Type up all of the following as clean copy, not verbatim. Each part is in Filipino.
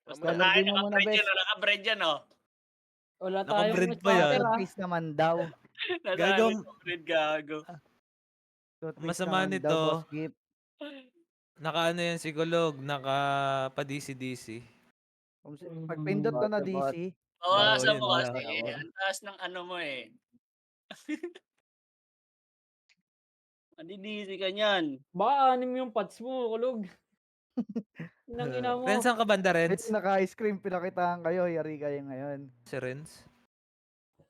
Basta Color tayo game mo muna, naka-bread yan, bes. oh, naka-bread yan, oh. Wala tayong Naka-bread pa starter, yan. ah. Toothpaste naman daw. Nadali Gagawin sa bread, gago. ang Toothpaste masama naman daw, nito, Boss Gift. naka-ano yan si Kulog, naka-pa-DC-DC. Pag pindot to na Bot. DC, Oo, Bawasan yun mo lang. kasi, ang taas ng ano mo, eh. Madidisi ka niyan. Baka 6 yung pots mo, kulog. Inang-ina mo. Renz, saan ka banda, ayun, Renz? naka-ice cream, pinakitaan kayo, yari kayo ngayon. Si Renz?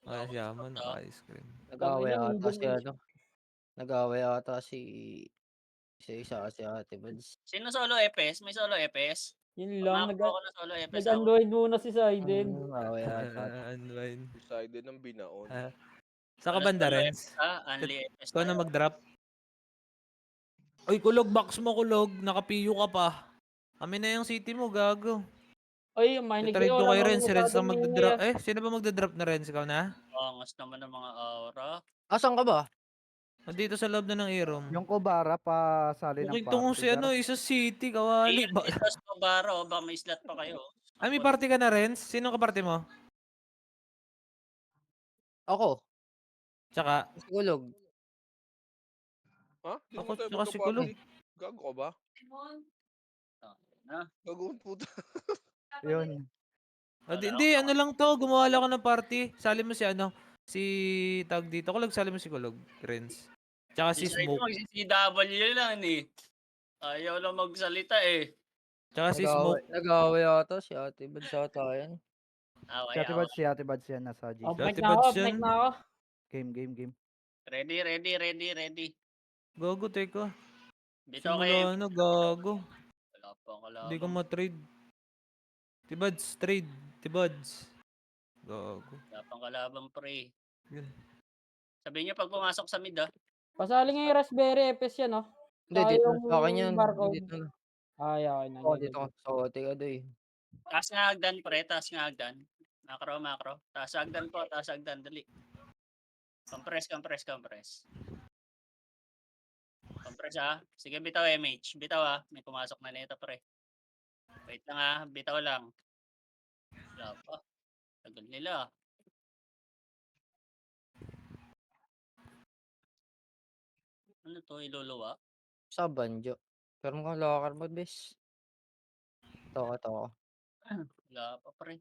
Ay, siya mo, Basta. naka-ice cream. Nag-away Tangina, ata nandun si eh. ano. Nag-away ata si isa si Ate Buds. Sino solo EPS? May solo EPS? Yun lang, Pangako ako na solo EPS ako. nag-unwind muna si Saiden. Nag-away ata. Unwind. Decided ng binaon. Saan ka Wala banda, solo Renz? EPS, ha? Only EPS Ikaw na tayo. mag-drop. Uy, Kulog, box mo, Kulog. Naka-PU ka pa. Kami na yung city mo, gago. Ay, may Trade nagkayo. ko Wala kay naman Renz. Si Renz lang masyadong magdadrop. maingay, ah. Sino ba magdadrop na Renz? Ikaw na? Angas naman ng mga aura. Asan ka ba? Nandito sa loob na ng Irom. Yung Kubara pa sali ng Bukid to kung party. si ano, isa city, kawali. Ayun, dito sa Baro, baka may slot pa kayo. Ay, may party ka na, Renz? Sino ka party mo? Ako. Tsaka, Si Kulog. Ha? Di Ako, mo tayo tsaka si magka-party. Gago ka ba? Na, Gago puta. Yun. hindi, ano lang to, gumawa lang ako ng party. Sali mo si ano, si tag dito. Kulog, sali mo si Kulog, Renz. Tsaka si si Smoke. mag-CW lang, eh. Ayaw lang magsalita, eh. Tsaka si Smoke. Nag-away ata si Ate Buds ata yan. Si Ate Buds, yan nasa G. Off Dati mic na ako, ba off mic siyan? na ako. Game. Ready. Gago, teka. Bitaw kayo. Simula na, gago. Wala pa kalaban. Hindi ko ma-trade. Tibads, trade. Tibads. Gago. Wala pang kalaban, pre. Yun. Sabi niya pag pumasok sa mid, ah. Pasali nga yung Raspberry FS yan, oh. Hindi, Tsaka dito yung sa akin yan. barcode. Dito na. Ay, okay na. Oo, dito ka. Sa Ote ka doy. Taas nga hagdan, pre. Taas nga hagdan. Macro. Taas hagdan po. Taas hagdan. Dali. Compress. Compress, ah. Sige, bitaw MH. Bitaw, ah. May pumasok na nito, pre. Wait lang, ah. Bitaw lang. Wala pa. Tagal nila. Ano to? Iluluwa? Sa Banjo. Pero mukhang locker mo, bes. Ito. Wala pa, pre.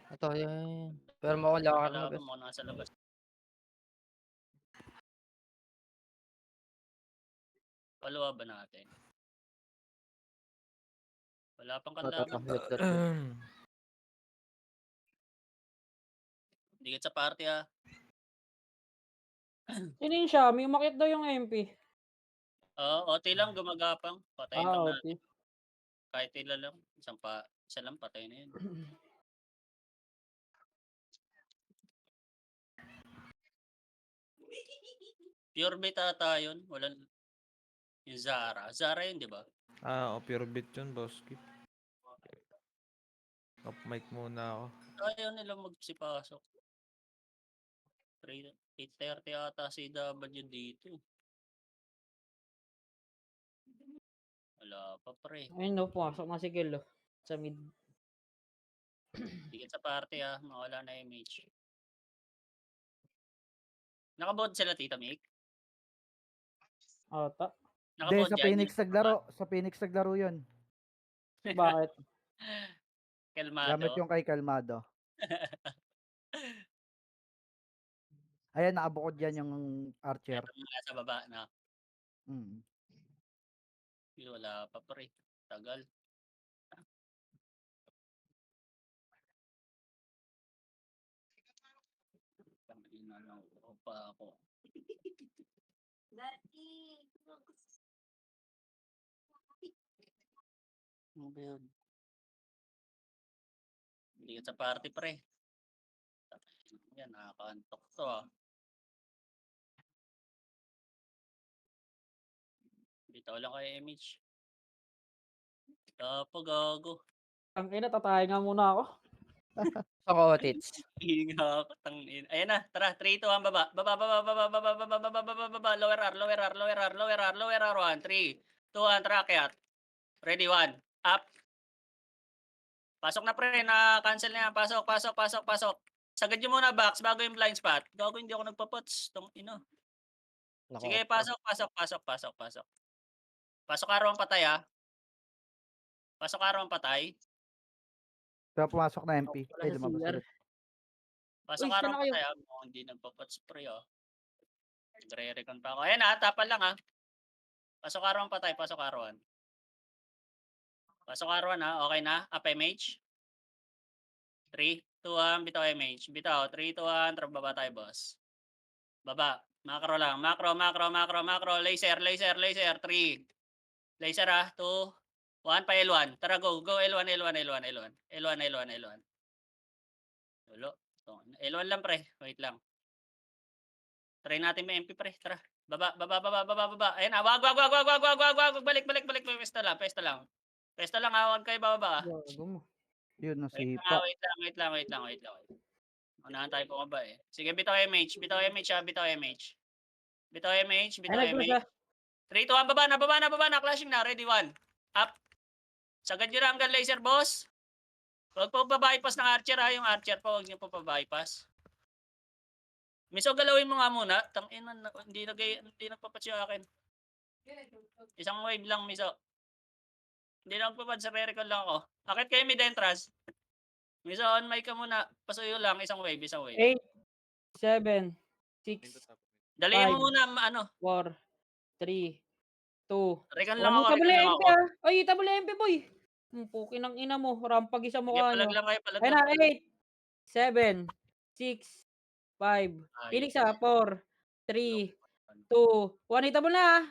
Ito, yan. Pero mukhang locker mo, Kalaban bes. mo nasa labas. Paluwa ba natin? Wala pang kalaban. Ito. Dikit sa party, ah. Sino yung Xiaomi? Umakit daw yung MP. Oo, OT lang gumagapang. Patayin lang natin. OT. Kahit ilan lang. Isa lang patay na yun. Pure bait ata yun. Walang yung Zara. Zara yun, di ba? Pure bit yun, boss. Off mic muna ako. Ayaw nilang magsipasok. 8:30 ata si W dito. Wala pa, pre. Ayun, no, pumasok na si Gil, oh. Sa mid. Dikit sa party, ah. Mawala na image. Nakabot sila, Tita Mick? Ata. Hindi, Nakabot sa Phoenix naglaro. Sa Phoenix naglaro yun. Bakit? Kalmado. Gamit yung kay Kalmado. Ayan, nakabukod yan yung Archer. Ito mga sa baba na. Wala pa, pre. Tagal. Pangina lang pa ako. Ano ba yun? Hindi ka sa party, pre. Yan, nakakaantok to, ah. Bitaw lang kay MH. Gago. Ang ina, tatahay nga muna ako. Sa Kotits. Hinga ako, tangin. Ayan na, tara, 3, 2, 1, baba. Baba. Lower R. 1, 3, 2, 1, tara, akyat. Ready, 1. Up. Pasok na pre, na-cancel na yan. Pasok, pasok, pasok, pasok. Sagad nyo muna box bago yung blind spot. Gago, hindi ako nagpapots. Tong ino. Sige, pasok, pasok, pasok, pasok, pasok. Pasok araw ang patay ah. Pasok araw ang patay. Kaya pumasok na MP. Wala Ay, sa lumabas CR. ulit. Pasok Uy, araw saan ang na kayo? patay ah. Mukhang hindi nagpapots pre oh. Nagre-recon pa ako. Ayan ah, tapal lang ah. Pasok araw ang patay, pasok arawan. Pasok arawan ah, okay na? Up MH. 3, 2, 1, bitaw MH. Bitaw, 3, 2, 1, baba tayo boss. Baba. Macro lang. Macro, macro, macro, macro. Laser, laser, laser. 3. Laser ah. 2, 1 pa L1. Tara go. Go L1, L1, L1, L1. L1, L1, L1. Tulo. L1 lang pre. Wait lang. Try natin may MP pre. Tara. Baba, baba, baba, baba, baba. Ayun ah. Wag, wag, wag, wag, wag, wag, wag, wag. Balik, balik, balik. Pesta lang, pesta lang. Pesta lang ah. Huwag kayo bababa ah. Gago mo. Yun, Wait lang, nasipa. wait lang, wait lang, wait lang, wait lang. Unahan tayo bumaba eh. Sige, bitaw MH, bitaw MH ah, bitaw MH. Bitaw MH, Ay, bitaw nag-close MH. ah. 3, 2, 1, baba na, baba na, baba na. Clashing na, ready 1. Up. Sagad nyo na hanggang laser, boss. Huwag po pa-bypass ng archer ha, yung archer po, huwag nyo po pa-bypass. Miso, galawin mo nga muna. Tangina, hindi nagpapatch yung akin. Isang wave lang, Miso. Hindi na magpapatch, sa re-recall lang ako. Akit kayo mid entrance. Miso, on mic ka muna. Pasuyo lang, isang wave, isang wave. 8, 7, 6, Daliin mo 5, muna, ano. 4, 3, 2, Recon 1. lang ako, Tabula recon lang MP ako. ah. Ay, tabula MP boy. Puki ng ina mo. Rampagi sa Sige, mukha palag nyo. lang kayo, palag Ayun lang. na, 8, 7, 6, 5. Phoenix ah, 4, 3, 2, 1. Itabol na ah.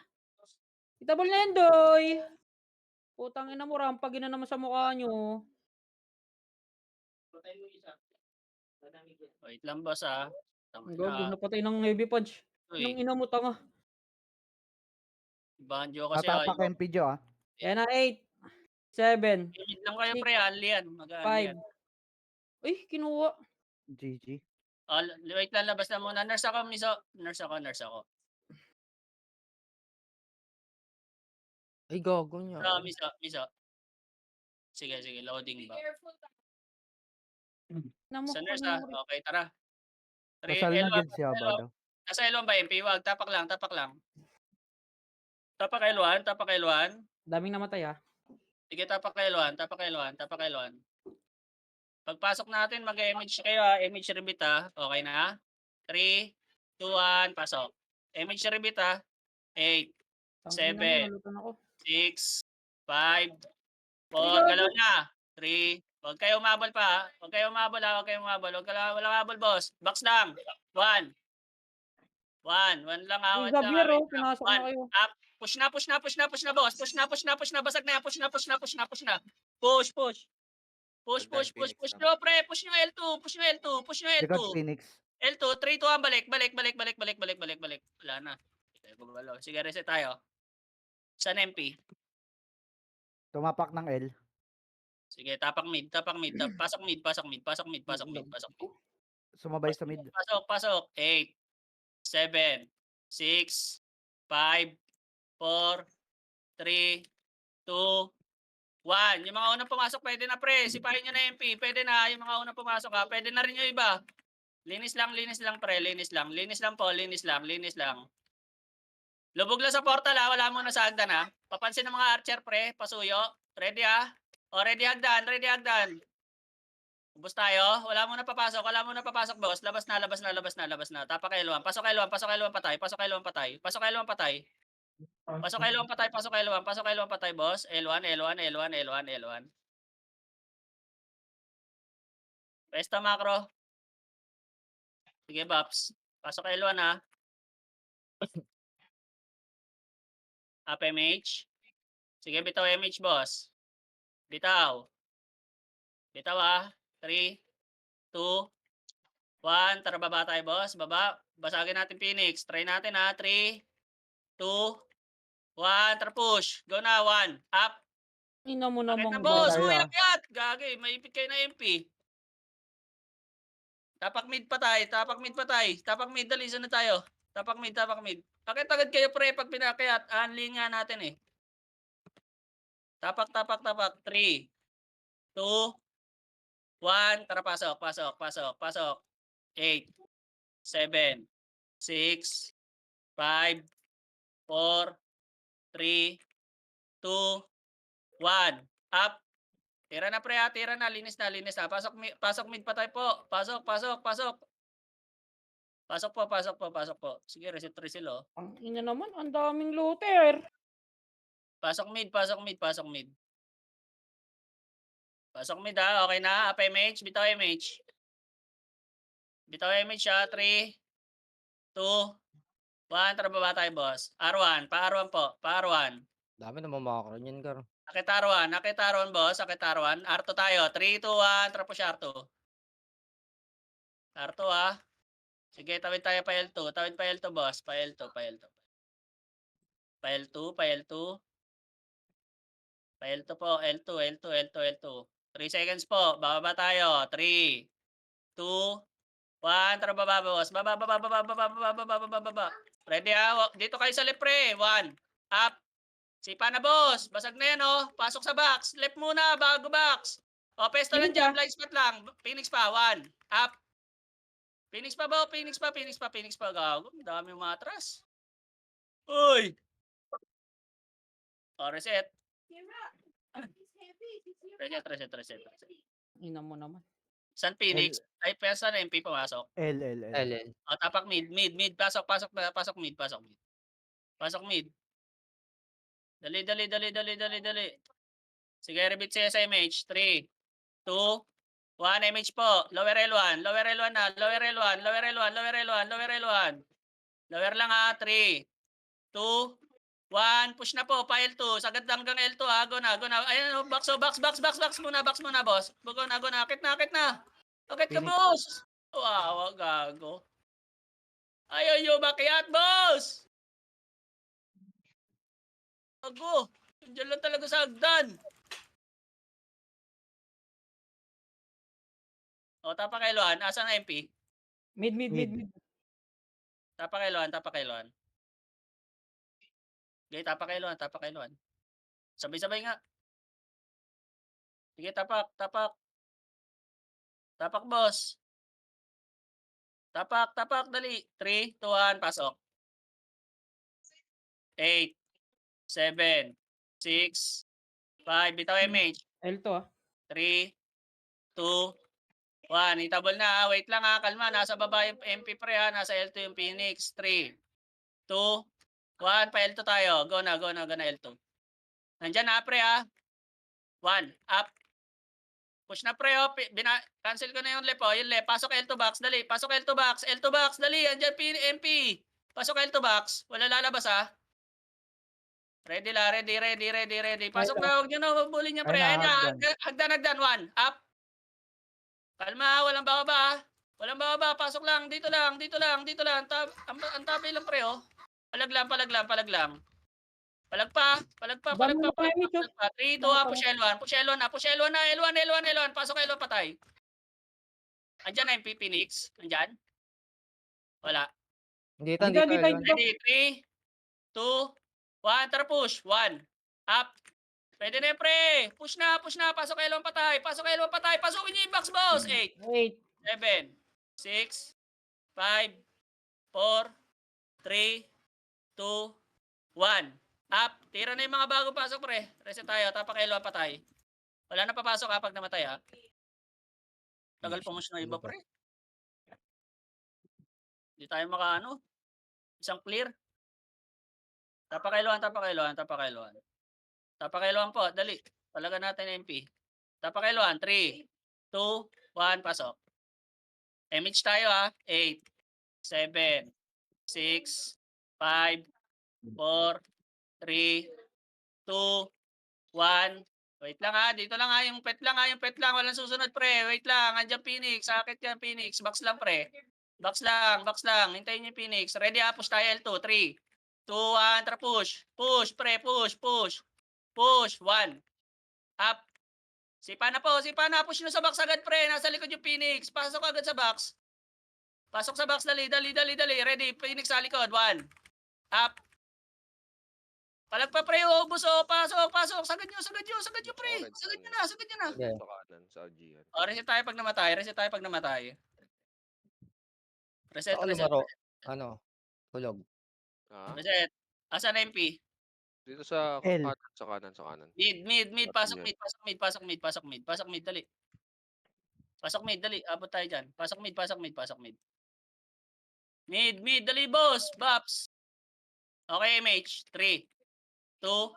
Itabol na yan, doy. Putang ina mo, rampagi na naman sa mukha nyo. Wait lang, boss ah. Ang gago, napatay ng heavy punch. Nang Uy, ina mo, tanga. banjo kasi Tatapak ayaw. MP Jo, ah. Yan na, 8, 7, Limit lang kayo, 6, pre. Ali yan. Mag-ali 5. yan. Uy, kinuha. GG. Wait lang, labas na muna. Nurse ako, Miso. Nurse ako, nurse ako. Ay, gago niya. Miso, Miso. Sige, sige. Loading ba? Namo, Sa nurse ano ah. Okay, tara. Kasal na L1, dyan si Haba daw. nasa L1 ba, MP? Wag, tapak lang, tapak lang. Tapak L1, tapak L1. daming namatay ah. Sige, tapak L1, tapak L1, tapak L1. Pagpasok natin, mag-image kayo ha. Image repeat ha. Okay na? 3, 2, 1, pasok. Image repeat ha. 8, Tangina mo, 7, nalutan ako. 6, 5, 4, galaw na. 3, huwag kayo umabol pa ha. Huwag kayo umabol ha. Huwag kayo umabol. Wala umabol, boss. Box lang. 1. 1 lang ha. Uy, 1 lang ha. Xavier oh, Wait lang. pinasok na 1, kayo. up. Push na, push na, push na, push na, boss. Push na, push na, push na. Basag na yan. Push na, push na, push na, push na, push na. Push, push. Push, push, push, push nyo, pre. Push nyo L2. Push nyo L2. Push nyo L2. Likod Phoenix. L2, 3, 2, 1, balik. Balik, balik, balik, balik, balik, balik, balik. Wala na. Sige, reset tayo. San MP? Tumapak ng L. Sige, tapak mid, tapak mid. Pasok mid, pasok mid, pasok mid, pasok mid, pasok mid. Sumabay sa mid. Pasok, pasok. 8, 7, 6, 5, 4, 3, 2, 1. Yung mga unang pumasok, pwede na pre. Sipahin nyo na MP. Pwede na. Yung mga unang pumasok ha. Pwede na rin yung iba. Linis lang pre. Linis lang. Linis lang po. Linis lang. Linis lang. Lubog lang sa portal ha. Wala muna sa hagdan ha. Papansin ng mga archer pre. Pasuyo. Ready ha. O ready hagdan. Ready hagdan. Ubus tayo. Wala muna papasok. Wala muna papasok boss. Labas na. Labas na. Labas na. Labas na. Tapak L1. Pasok L1. Pasok L1 patay. Pasok L1 patay. Pasok L1 patay. Pasok L1 patay. Pasok L1. Pasok L1 patay boss. L1. L1. L1. L1. L1. Pesta macro. Sige, Baps. Pasok L1 ha. Up MH. Sige, bitaw MH, boss. Bitaw. Bitaw ha. 3, 2, 1. Tara, baba tayo, boss. Baba. Basagin natin Phoenix. Try natin ha. 3, 2, 1. Tara, push. Go na. 1. Up. Ina mo Akit namang na, boss. tayo, Uy, ah. akyat. Gagi. Maipit kayo na MP. Tapak mid patay. Tapak mid patay. Tapak mid. Dali, na tayo. Tapak mid, tapak mid. Bakit agad kayo pre pag pinakyat? Unlink nga natin eh. Tapak, tapak, tapak. 3, 2, 1, tara pasok, pasok, pasok, pasok. 8, 7, 6, 5, 4, 3, 2, 1. Up. Tira na pre, tira na, linis na, linis na. Pasok mid pa tayo po. Pasok, pasok, pasok. Pasok po, pasok po, pasok po. Sige, reset oh. Ang ina naman, ang daming looter. Pasok mid, pasok mid, pasok mid. Pasok mid ha, okay na. Up MH, bitaw MH. Bitaw MH ha, 3, 2, 1. Tara baba tayo, boss. R1, pa-R1 po, pa-R1. Dami naman makakaroon yan, Gar. Akit R1, boss. Akit R1. R2 tayo. 3, 2, 1. Tara po siya R2. R2 ha. Sige, tawid tayo pa L2. Tawid pa L2, boss. Pa L2, pa L2. Pa L2, pa L2. Pa L2 po. L2, L2, L2, L2. 3 seconds po. Bababa tayo. 3, 2, 1. Tara baba, boss. Baba, baba, baba, baba, baba, baba, baba, baba. Ready ha? Dito kayo sa left pre. 1. Up. Sipa na, boss. Basag na yan, oh. Pasok sa box. Left muna, bago box. O, pesto lang Phoenix dyan. pa. Blind spot lang. Phoenix pa. 1. Up. Phoenix pa ba? Phoenix pa, Phoenix pa, Phoenix pa. Gago. Dami umatras. Uy! O, reset. Reset, reset, reset, reset. Ina mo naman. San Phoenix? Ay, saan MP pumasok? L. LL. O, tapak mid, mid, mid. Pasok, pasok, pasok mid, pasok mid. Pasok mid. Dali, dali, dali, dali, dali, dali. Sige, repeat sa SMH. 3, 2, 1, MH po. Lower L1, lower L1 na. Lower L1, lower L1, lower L1, lower L1. Lower lang ha. 3, 2, 1. Push na po. Pa L2. Sagad hanggang L2 ha. Go na, go na. Ayan, box, box muna, boss. Go na, go na. Akit na, akit na. Akit ka, Phoenix. boss. Wow, gago. Ayaw yung makiat, boss. Gago. Diyan lang talaga sa hagdan. O, tapak L1. Asan ang MP? Mid, mid, mid, mid. Tapak L1, tapak L1. Okay, tapak L1, tapak L1. Sabay-sabay nga. Sige, tapak, tapak. Tapak, boss. Tapak, tapak, dali. 3, 2, 1, pasok. 8, 7, 6, 5, bitaw MH. L2 ah. 3, 2, 1. Itabol na ha. Wait lang ha. Kalma. Nasa baba yung MP pre ha. Nasa L2 yung Phoenix. 3, 2, 1. Pa L2 tayo. Go na, go na, go na L2. Nandyan ha pre ha. 1. Up. Push na pre oh. Cancel ko na yung left oh. Yung left. Pasok L2 box. Dali. Pasok L2 box. L2 box. Dali. Andyan MP. Pasok L2 box. Wala lalabas ha. Ready la. Ready, ready, ready, ready. Pasok na. Huwag nyo na. Mabulin niya pre. Ayun na, Ayan na. hagdan. Hagdan. 1. Up. Kalma. Walang bababa. Walang bababa. Pasok lang. Dito lang. Dito lang. Dito lang. Ang tabi lang pre oh. Palag lang. Palag lang. Palag lang. Palag pa. Palag pa. Palag pa. Palag pa. Palag pa. 3, 2, 1. Push L1. Push L1 na. Push L1 na. L1, L1, L1. Pasok L1 patay. Andyan na yung Phoenix. Andyan. Wala. Dito, Dito, dito. dito, L1. dito. Ready? 3, 2, 1. Tara push. 1. Up. Pwede na yung pre. Push na. Push na. Pasok L1 patay. Pasok L1 patay. Pasukin niyo yung box, boss. 8, Wait. 7, 6, 5, 4, 3, 2, 1. Up. Tira na yung mga bago pasok, pre. Reset tayo. Tapak L1 patay. Wala na papasok kapag namatay, ha? Tagal pumus na iba, pre. Hindi tayo makaano. Isang clear. Tapak L1, tapak L1, tapak L1. Tapak L1 po. Dali. Palagan natin MP. Tapak L1. 3, 2, 1. Pasok. MH tayo, ha? 8, 7, 6, 5, 4, 3, 2, 1. Wait lang ha, dito lang ha, yung pet lang ha, yung pet lang, walang susunod pre. Wait lang, andyan Phoenix, sakit yan Phoenix, box lang pre. Box lang, hintayin niyo yung Phoenix. Ready ha, push tayo L2, 3, 2, 1, tara push. Push pre, push, push. Push, 1. Up. Sipa na po, push nyo sa box agad pre, nasa likod yung Phoenix. Pasok agad sa box. Pasok sa box, dali, dali, dali, dali. Ready, Phoenix sa likod, 1. Up. Palag pa pre, ubos oh. Pasok. Sagad nyo pre. Orange Sagad nyo ano na, yan. sagad nyo na. Sige. Sa kanan, sa Gian. O, reset tayo pag namatay. Reset. Ako lumaro. Ano? Hulog. Ha? Reset. Asan na MP? Dito sa L. kanan, sa kanan. Mid. Pasok Yan. mid. Dali. Pasok mid, dali. Abot tayo dyan. Pasok mid. Mid, dali boss. Bops. Okay, MH. 3, 2,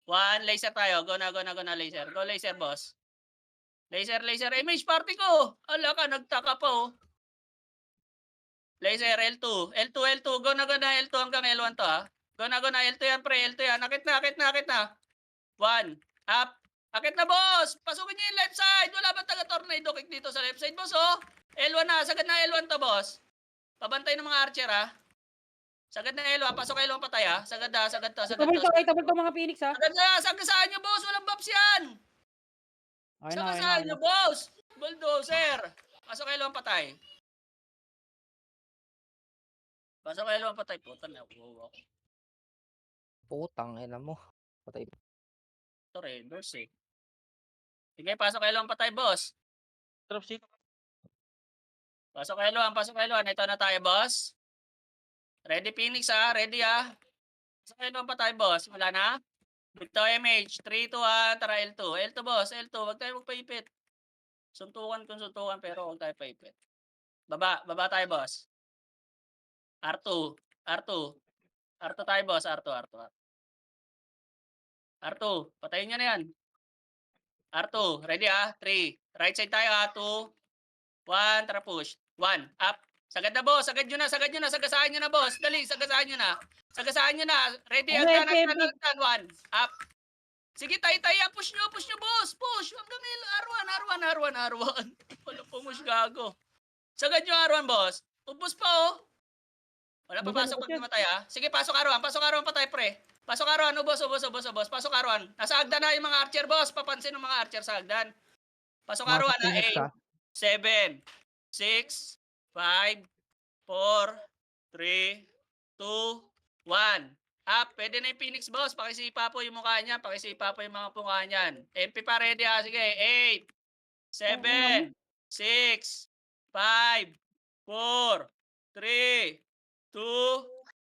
1. Laser tayo. Go na, laser. Go laser, boss. Laser. MH, party ko. Ala ka, nagtaka pa oh. Laser, L2. Go na, L2 hanggang L1 to ha. Go na, L2 yan pre, L2 yan. Akit na. 1. Up. Akit na, boss. Pasukin niyo yung left side. Wala ba taga-tornado kick dito sa left side, boss oh. L1 na. Sagad na L1 to, boss. Pabantay ng mga archer ha. Sagad na L1. Pasok L1 patay ha. Sagad to. Itabol to mga Phoenix ha. Sagad na. Sagasaan nyo, boss. Walang buffs yan. Okay Sagasaan nyo, boss. Bulldozer. Pasok L1 patay. Pasok L1 patay. Puta na. Wow. Putang ina mo. Patay. Ito Raiders eh. Sige, pasok L1 patay, boss. Drop seat. Pasok L1. Ito na tayo, boss. Ready, Phoenix ha. Ready ha. Pasok L1 patay, boss. Wala na? Victor MH. 3, 2, 1. Tara, L2. L2, boss. L2. Huwag tayo magpaipit. Suntukan pero huwag tayo paipit. Baba tayo, boss. R2 tayo, boss. R2. Patayin nyo na yan. R2. Ready ha? 3. Right side tayo ha. 2, 1. Tara, push. 1. Up. Sagad na, boss. Sagad nyo na. Sagasaan nyo na, boss. Dali, sagasaan nyo na. Ready? Hagdan. 1. Up. Sige, tayo. Push nyo, boss. Push. Hanggang R1. Walang pumush, gago. Sagad nyo R1, boss. Ubus pa, oh. Wala pa pasok pag namatay, ha? Sige, pasok R1 patay, pre. Pasok R1, ubos. Pasok R1. Nasa hagdan na yung mga archer, boss. Papansin ng mga archer sa hagdan. Pasok R1, Pumasok Phoenix ha. 8, 7, 6, 5, 4, 3, 2, 1. Up. Pwede na yung Phoenix, boss. Pakisipa po yung mukha niyan. Pakisipa po yung mga mukha niyan. MP pa ready, ha? Sige, 8, 7, 6, 5, 4, 3, 2,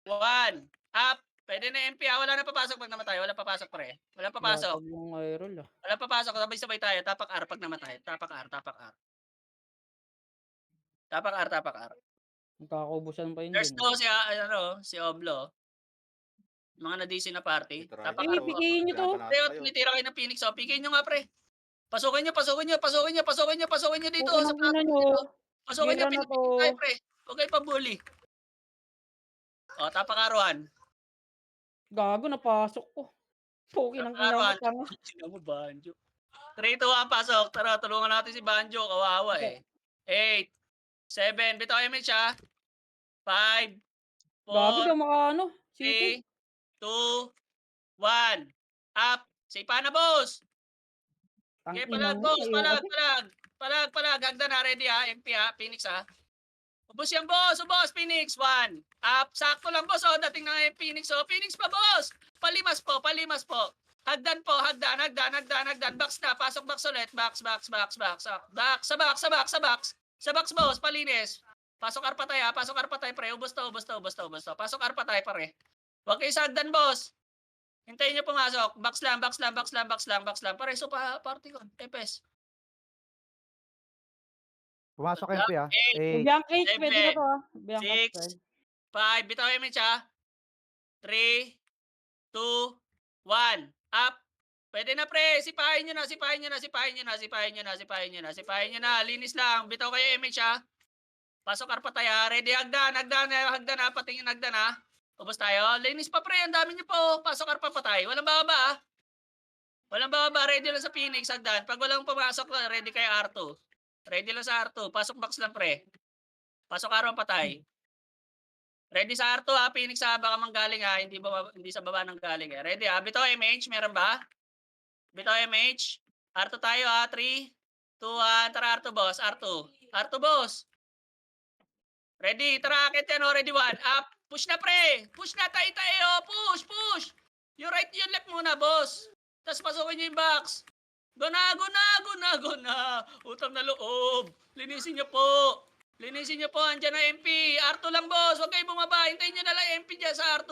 1. Up. Pwede na MP, ha? Wala na papasok pag namatay. Wala papasok, pre. Wala papasok. Yung roll ah. Wala papasok. Sabay-sabay tayo. Tapak R pag namatay. Tapak R. Magkakaubusan pa yun There's dun. no si Oblo. Mga na-DC na party. Tapak R. Pikihin nyo to. Tinitira kayo ng Phoenix. Pikihin nyo nga, pre. Pasukin nyo dito. Okay, Sa nang ina plato nyo. dito. Pasukin nyo, Gira na pinipikin to. tayo, pre. Huwag kayo pabuli. Tapak R1. Gago, napasok ko. Poki ng Arawan. kinakatanga. Sino mo, Banjo? 3, 2, 1, pasok. Tara, tulungan natin si Banjo. Kawawa eh. 8, 7, bitaw MH ha. 5, Gago 4, daw maka ano. City. 3, 2, 1. Up. Sipa na, boss. Tang Okay, ina palag, mo. boss. Ayaw kasi. Palag. Hagdan na, ready ha. MP ha. Phoenix ha. Ubus yan, boss. Phoenix. 1. Up. Sakto lang, boss. Dating na yung Phoenix. Phoenix pa, boss. Palimas po. Hagdan. Box na. Pasok box ulit. Box. Sa box, boss. Palinis. Pasok arpatay, ha. Pasok arpatay, pre. Ubus to. Pasok arpatay, pare. Huwag kayo sa hagdan, boss. Hintayin nyo pumasok. Box lang. Pare, so party ko. Epes. Pumasok MP ha. 8, Biang cage, pwede na 7, to ah. Biang 6, 5. Bitaw image ha. 3, 2, 1. Up. Pwede na, pre. Sipahin nyo na. Linis lang. Bitaw kayo image ha. Pasok arpatay ha. Ready, hagdan ha. Patingin hagdan ha. Ubos tayo. Linis pa, pre. Ang dami nyo po. Pasok arpatay. Walang bababa ha. Ready lang sa Phoenix, hagdan. Pag walang pumasok, ready kayo R2. Ready lang sa R2. Pasok box lang, pre. Pasok R1 patay. Ready sa R2 ha. Phoenix ha. Baka manggaling ha. Hindi sa baba nang galing eh. Ready ha. Bitaw MH. Meron ba? Bitaw MH. R2 tayo ha. 3, 2, 1. Tara R2 boss. R2 boss. Ready. Tara akit yan o. Ready 1. Up. Push na, pre. Push na. Tayo. Push. Yung right, yung left muna, boss. Tapos pasukin nyo yung box. Guna. Utang na loob. Linisin nyo po. Linisin nyo po. Andyan na MP. R2 lang, boss. Huwag kayo bumaba. Hintayin nyo na lang yung MP dyan sa R2.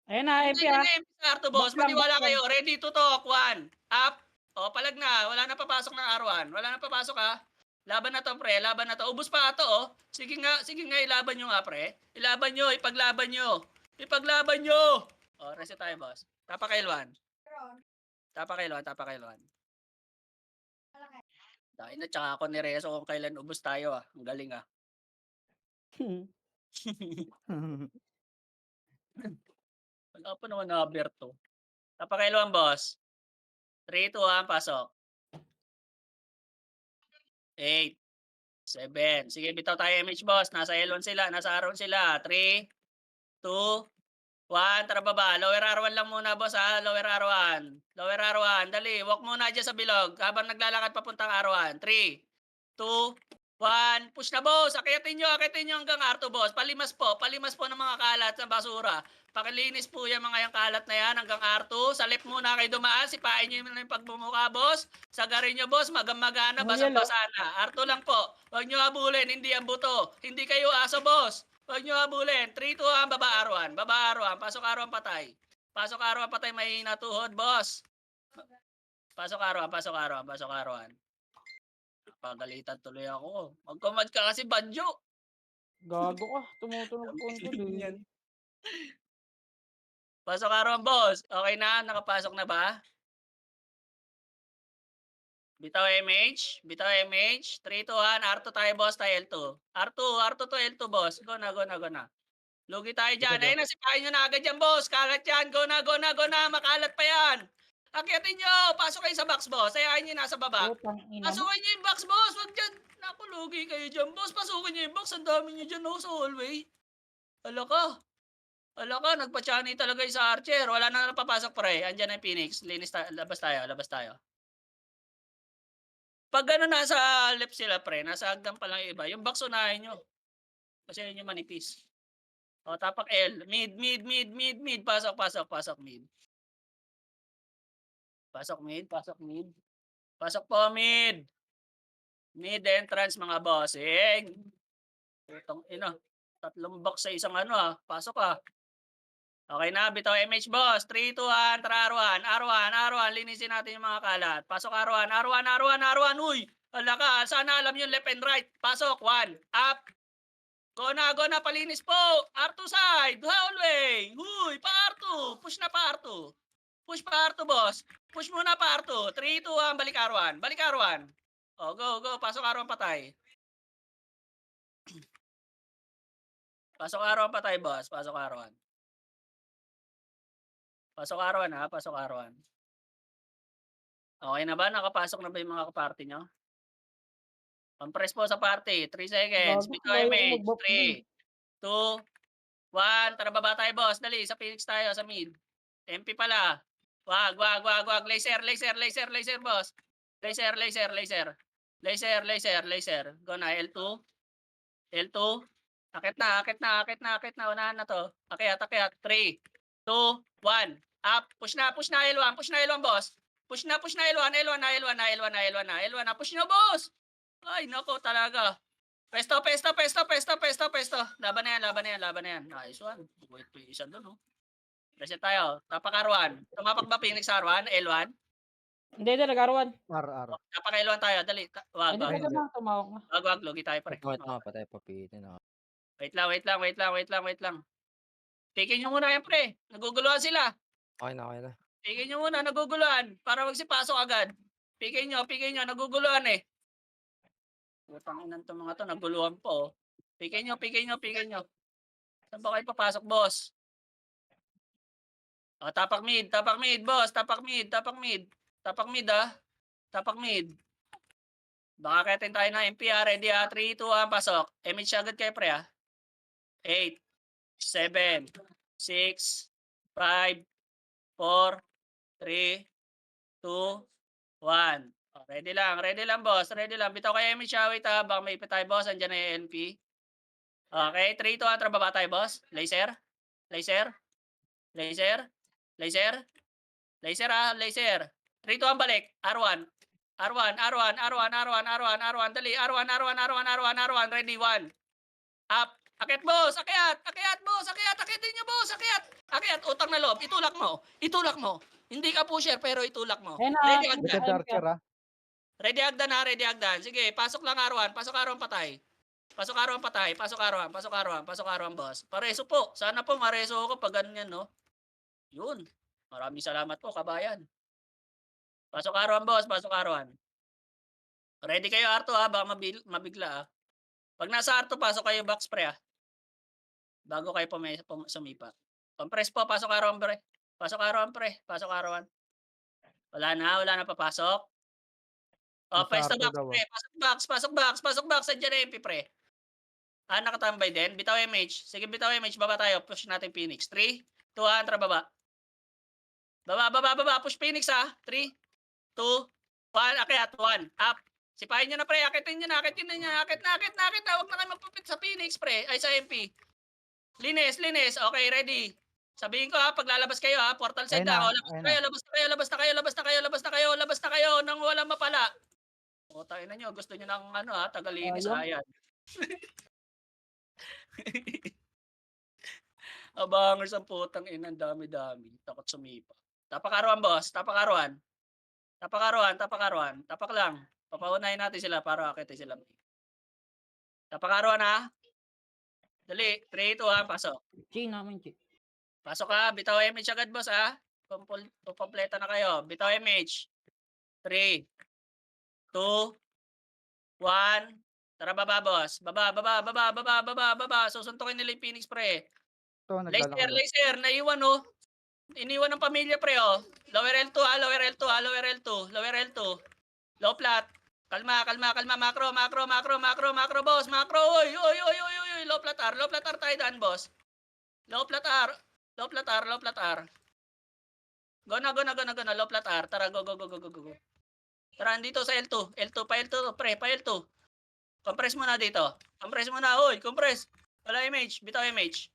Ayan na, MP Hintayin nyo ah. na yung MP sa R2, boss. Box lang, Maniwala box lang. kayo. Ready to talk. 1. Up. O, palag na. Wala na papasok ng R1. Wala na papasok, ha. Laban na to, pre. Laban na to. Ubus pa ito, oh. Sige nga, ilaban nyo nga, pre. Ilaban nyo, ipaglaban nyo. Ipaglaban nyo. O, reset tayo, boss. Tapakailuan. Dahil na, tsaka ako ni Rezo kung kailan ubus tayo, ah. Ang galing, ah. Wala pa naman na to. Tapakailuan, boss. 3, 2, 1, pasok. 8, 7. Sige, bitaw tayo MH, boss. Nasa L1 sila. Nasa R1 sila. 3, 2, 1. Tara baba. Lower R1 lang muna, boss, ha. Lower R1. Lower R1. Dali. Walk muna dyan sa bilog habang naglalakad papuntang R1. 3, 2, 1. Push na, boss. Akitin nyo hanggang R2, boss. Palimas po ng mga kalat sa basura. Pakilinis po yung mga yung kalat na yan hanggang R2. Sa left muna kayo dumaan. Sipain nyo yung pagbumuka, boss. Sagarin nyo, boss. Magamagana. Basang-basa na. R2 lang po. Huwag nyo habulin. Hindi ang buto. Hindi kayo aso, boss. Huwag nyo habulin. 3, 2, 1. Baba R1. Pasok R1 patay. Mahina tuhod, boss. Pasok R1. Pagalitan tuloy ako. Magkumad ka kasi, Banjo. Gago ka. Tumutunog po ang tuloy. Pasok R1, boss. Okay na? Nakapasok na ba? Bitaw MH. 3, 2, 1. R2 tayo, boss. Tayo L2. R2 to L2, boss. Go na. Lugi tayo dyan. Ayun na, sipahin nyo na agad yan, boss. Kalat yan. Go na. Makalat pa yan. Akyatin nyo. Pasok kayo sa box, boss. Ayahin nyo nasa baba. Putang ina mo. Pasukin nyo yung box, boss. Huwag dyan. Naku, lugi kayo dyan, boss. Pasukin nyo yung box. Ang dami nyo dyan, sa hallway. Hala ka, nagpa-chani talaga yung sa Archer. Wala na napapasok, pre. Andyan na yung Phoenix. Labas tayo. Pag gano'n nasa left sila, pre, nasa hagdan pa lang yung iba, yung box unahin nyo. Kasi yun yung manipis. O, tapak L. Mid. Pasok, mid. Pasok po, mid. Mid entrance, mga bossing. Putang ina. 3 box sa isang pasok, Okay na, bitaw MH, boss. 3, 2, 1, tara R1. Linisin natin yung mga kalat. Pasok R1. Uy! Hala ka, sana alam yung left and right. Pasok, 1. Up. Go na, palinis po. R2 side, hallway. Huy, pa R2. Push na pa R2. Push pa R2, boss. Push muna pa R2. 3, 2, 1, balik R1. O, go. Pasok R1 patay. Pasok R1 patay, boss. Pasok R1, Pasok R1. Okay na ba? Nakapasok na ba yung mga kaparty nyo? Compress po sa party. 3 seconds. Gago, Bitaw ayaw ko MH. mag-buff 3, 2, 1. Tara baba tayo, boss. Dali, sa Phoenix tayo, sa mid. MP pala. Wag. Laser, boss. Laser. Go na, L2. Akit na. Unahan na to. Akyat. 3, 2, 1. Up. Push na L1. Boss. Push na L1 na. Push na, boss. Ay, nako talaga. Pesto. Laban na yan. Nice one. Wait, isa doon, Reset tayo. Tapak R1. Tumapak ba Phoenix R1? L1? Hindi, nag-R1. R. Tapak L1 tayo. Dali. Wag. Hindi, Hindi. na. Tumawag na. Wag. Lugi tayo, pre. Patay, papitin ako. Wait lang. Tigil nyo muna yan, pre. Naguguluhan sila. Okay na. Tigil nyo muna, naguguluhan. Para magsipasok agad. Tigil nyo, naguguluhan eh. Putang inan to mga to, naguluhan po. Tigil nyo. Saan ba kayo papasok, boss? O, tapak mid, boss. Tapak mid. Tapak mid. Baka kayatin tayo na MPR. Ready, 3, 2, 1, pasok. MH agad kayo, pre, 8, 7, 6, 5, 4, 3, 2, 1. Ready lang, boss. Bitaw kayo MH, wait baka may ipit tayo, boss. Andyan na yung NP. Okay, 3, 2, 1, trababa tayo, boss. Laser. Laser. Laser ah, laser. 3, 2, 1, balik. R1. R1, R1, R1, R1, R1, R1, dali. R1, R1, R1, R1, R1, ready, 1. Up. Akyat, boss. Akyat. Akyat, boss. Akyat. Akyatin niyo, boss. Akyat. Akyat. Utang na loob. Itulak mo. Itulak mo. Hindi ka pusher, pero itulak mo. Ayun na. Ready, Bitin hagdan. sa Archer ah. Ready, hagdan ha. Ready, hagdan. Sige, pasok lang R1. Pasok R1, patay. Pasok R1, patay. Pasok R1. Pasok R1. Pasok R1, boss. Pareso po. Sana po mareso ako pag ganyan, no? Yun. Maraming salamat po, kabayan. Pasok R1, boss. Pasok R1. Ready kayo, R2 ha. Baka mabigla ah. Pag nasa R2, pasok kayo box pre ah. Bago kayo sumipa. Compress po, pasok R1 pre. Pasok R1 pre. Pasok R1. Wala na papasok. O, Nasa pwesto R2 box daw, pre. Pasok box. Andiyan na MP pre. Ah, nakatambay din. Bitaw MH. Sige, bitaw MH. Baba tayo. Push natin Phoenix. 3, 2, 1, tara baba. Baba. Push Phoenix ha. 3, 2, 1. Akyat. 1. Up. Sipahin nyo na pre. Akitin nyo na. Akit na. Huwag na kayo magpapit sa Phoenix pre. Ay, sa MP. Linis. Okay, ready. Sabihin ko ha, pag lalabas kayo ha, portal side Ayun na. na, O, labas na kayo nang walang mapala. O, tayo na nyo. Gusto nyo ng ano ha, tagalinis. Ayun. Ayan. Abangers ang putang ina, dami-dami. Takot sumipa. Tapak arawan, boss. Tapak arawan. Tapak lang. Papaunahin natin sila para akitin sila. Tapak arawan ha. Dali. 3, 2, 1, pasok. Chi namin, Chi. Pasok ka. Bitaw MH agad, boss ha. Kompleto na kayo. Bitaw MH. 3, 2, 1. Tara, baba, boss. Baba. Susuntukin nila yung Phoenix, pre. Ito, naglalakad. Laser. Naiwan, oh. Iniwan ng pamilya, pre, oh. Lower L2, ha. Lower L2. Low flat. Kalma. Macro, boss. Macro. Oy. Low flat R tayo daan, boss. Low flat R. Go na. Low flat R. Tara, go. Tara, dito sa L2. Pa L2, pre. Compress muna dito. Compress. Wala image. Bitaw image.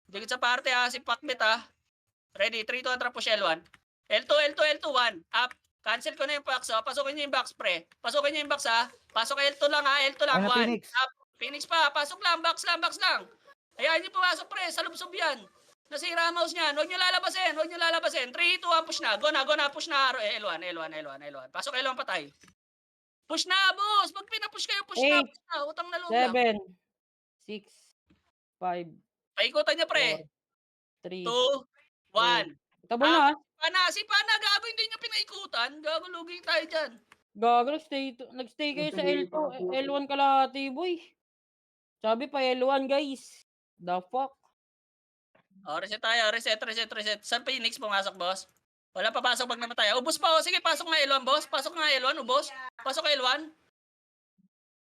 Dikit sa parte ha. Si Pakbit ha. Ready. 3, 2, 1. Trap push L1. L2, 1. Up. Cancel ko na yung box. Oh. Pasukin niyo yung box, pre. Ha. Pasok L2 lang ha. Ayun na, 1. Phoenix. Up. Phoenix pa. Pasok lang. Box lang. Hayaan niyo pumasok, pre. Salubsob yan. Nasira ang mouse niyan. Huwag niyo lalabasin. 3, 2, 1. Push na. Go na. Push na. L1. Pasok L1 patay. Push na, boss. Pag pinapush kayo, push na. Utang na loob lang. 7, 6, 5, Paikutan niya, pre. 4, 3. 2, 1. Tabol na. Si Pana, gago, hindi niya pinaikutan. Gago, lugi tayo dyan. Gago, nagstay kayo sa L2, L1 kalahati, boy. Sabi pa L1, guys. The fuck? Reset tayo. Reset. Saan Phoenix pumasok, boss? Wala papasok pag namatay. Ubos pa. Sige, pasok nga L1, boss. Ubos. Pasok ka L1.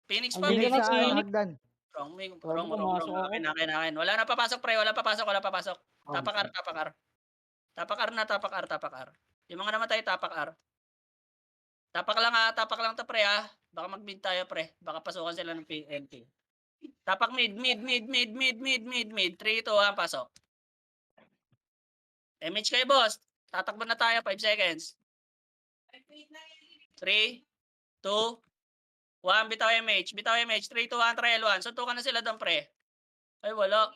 Phoenix pa. Hindi Phoenix na sa Phoenix. hagdan. Wrong. Akin. Wala na papasok, pre. Tapak R. Tapak R. Yung mga namatay, tapak R. Tapak lang to, pre, ha. Baka mag-mid tayo, pre. Baka pasukan sila ng PNP. Tapak mid. 3, 2, 1, pasok. MH kayo, boss. Tatakbo na tayo, 5 seconds. 3, 2, 1, bitaw MH. 3, 2, 1, try L1. Suntukan na sila doon, pre. Ay, wala.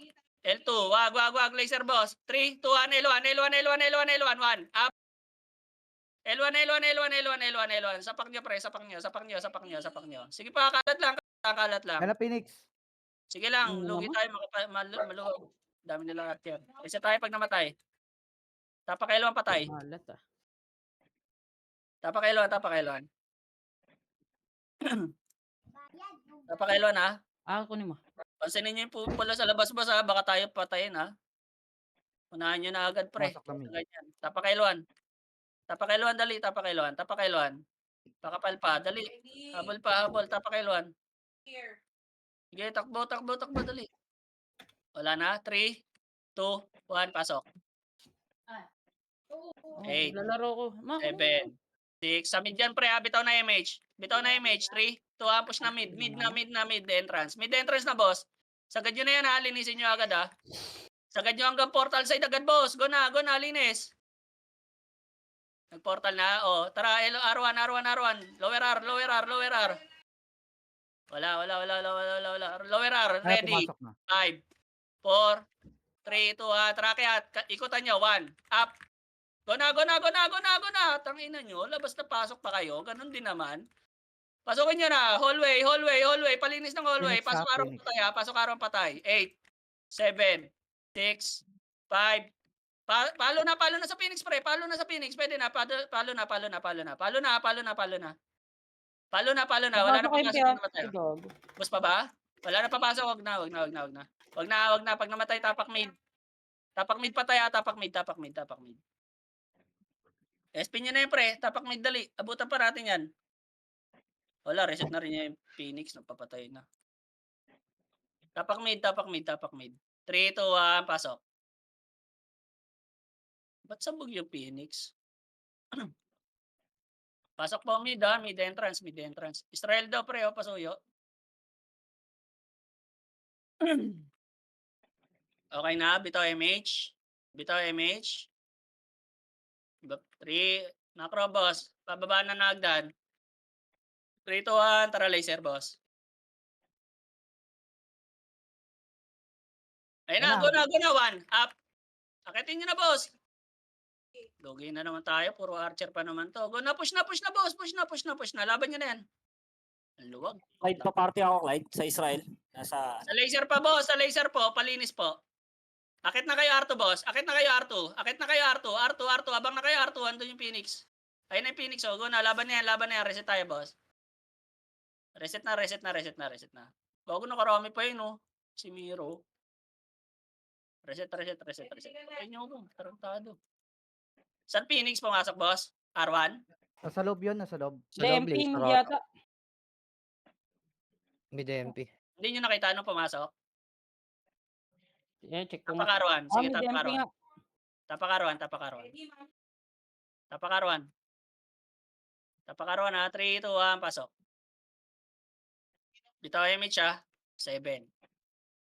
L2, wag, laser boss. 3, 2, 1, L1. 1. Up. L1. Sapak nyo, pre. Sapak nyo. Sige pa, kalat lang. Ayun na, Phoenix. Sige lang, Ano lugi naman? tayo. Maluwag. Dami nila at yan. Isa tayo pag namatay. Tapak L1 patay. Malat ah. Tapak L1. Tapak L1, ha. Ako ni mo. Pansinin nyo yung pupula sa labas, boss, ha. Baka tayo patayin, ha. Unahan nyo na agad, pre. Pasok kami. Ganyan. Tapak L1, dali. Tapak L1. Pakapal pa, dali. Habol. Tapak L1. Sige, takbo, dali. Wala na. 3, 2, 1, pasok. 8, Lalaro ko. 7, 6. Sa mid yan, pre, ha. Bitaw na MH. 3, 2, 1, push na mid. Mid entrance. Mid entrance na, boss. Sagad nyo na yan, ha. Linisin nyo agad, ha. Sagad nyo hanggang portal side agad, boss. Go na, linis. Nag-portal na. Oh, tara, R1, R1, R1. Lower R, lower R, lower R. Wala. Lower R, Ay, ready. pumasok na. 5, 4, 3, 2, tara kaya. Ikutan nyo, 1. Up. Go na. Tangina nyo, labas na pasok pa kayo. Ganun din naman. Pasukin nyo na. Hallway. Palinis ng hallway. Phoenix, Pasok ah, araw Phoenix. patay, ha. Pasok araw patay. 8, 7, 6, 5. Palo na sa Phoenix, pre. Palo na sa Phoenix. Pwede na. Palo na. Wala na Papasok MP papasok ah. na namatay. Ay, gago. Boss pa ba? Wala na papasok. Wag na. Pag namatay, tapak mid. Tapak mid patay, ha. Tapak mid. SP nyo na yun, pre. Tapak mid, dali. Abutan pa natin yan. Wala, reset na rin niya yung Phoenix. Nagpapatay na. Tapak mid. 3, 2, 1, pasok. Ba't sabog yung Phoenix? Pasok po mid, ha? Mid entrance. Israel daw, pre, o, pasuyo. Okay na, bitaw MH. 3, macro, boss. Pababa na nagdan. 3, 2, 1, tara laser, boss. Ayun na, go na, 1. Up. Akitin nyo na, boss. Lugi na naman tayo, puro archer pa naman to. Go na, push na, boss. Push na. Laban nyo na yan. Ang luwag. Clyde pa party ako, Clyde, sa Israel. Nasa... Sa laser pa, boss. Sa laser po, palinis po. Akit na kayo R2, boss. Akit na kayo R2. R2. Abang na kayo R2. Andun yung Phoenix. Ayun na yung Phoenix. O, go na. Laban na yan. Reset tayo, boss. Reset na. Bago na karami pa yun, oh. Si Miro. Reset. Ayun nyo ako. Tarantado. Saan Phoenix pumasok, boss? R1? Nasa loob yun, nasa loob. Sa loob, DMP laser mid ata. yata. Mid MP. Hindi nyo nakita nung pumasok? Yan, check ko Tapak nga. R1. Sige, Mid tapak DMP R1. nga. Tapak R1, ha. 3, 2, 1, pasok. Bitaw image, ha. 7,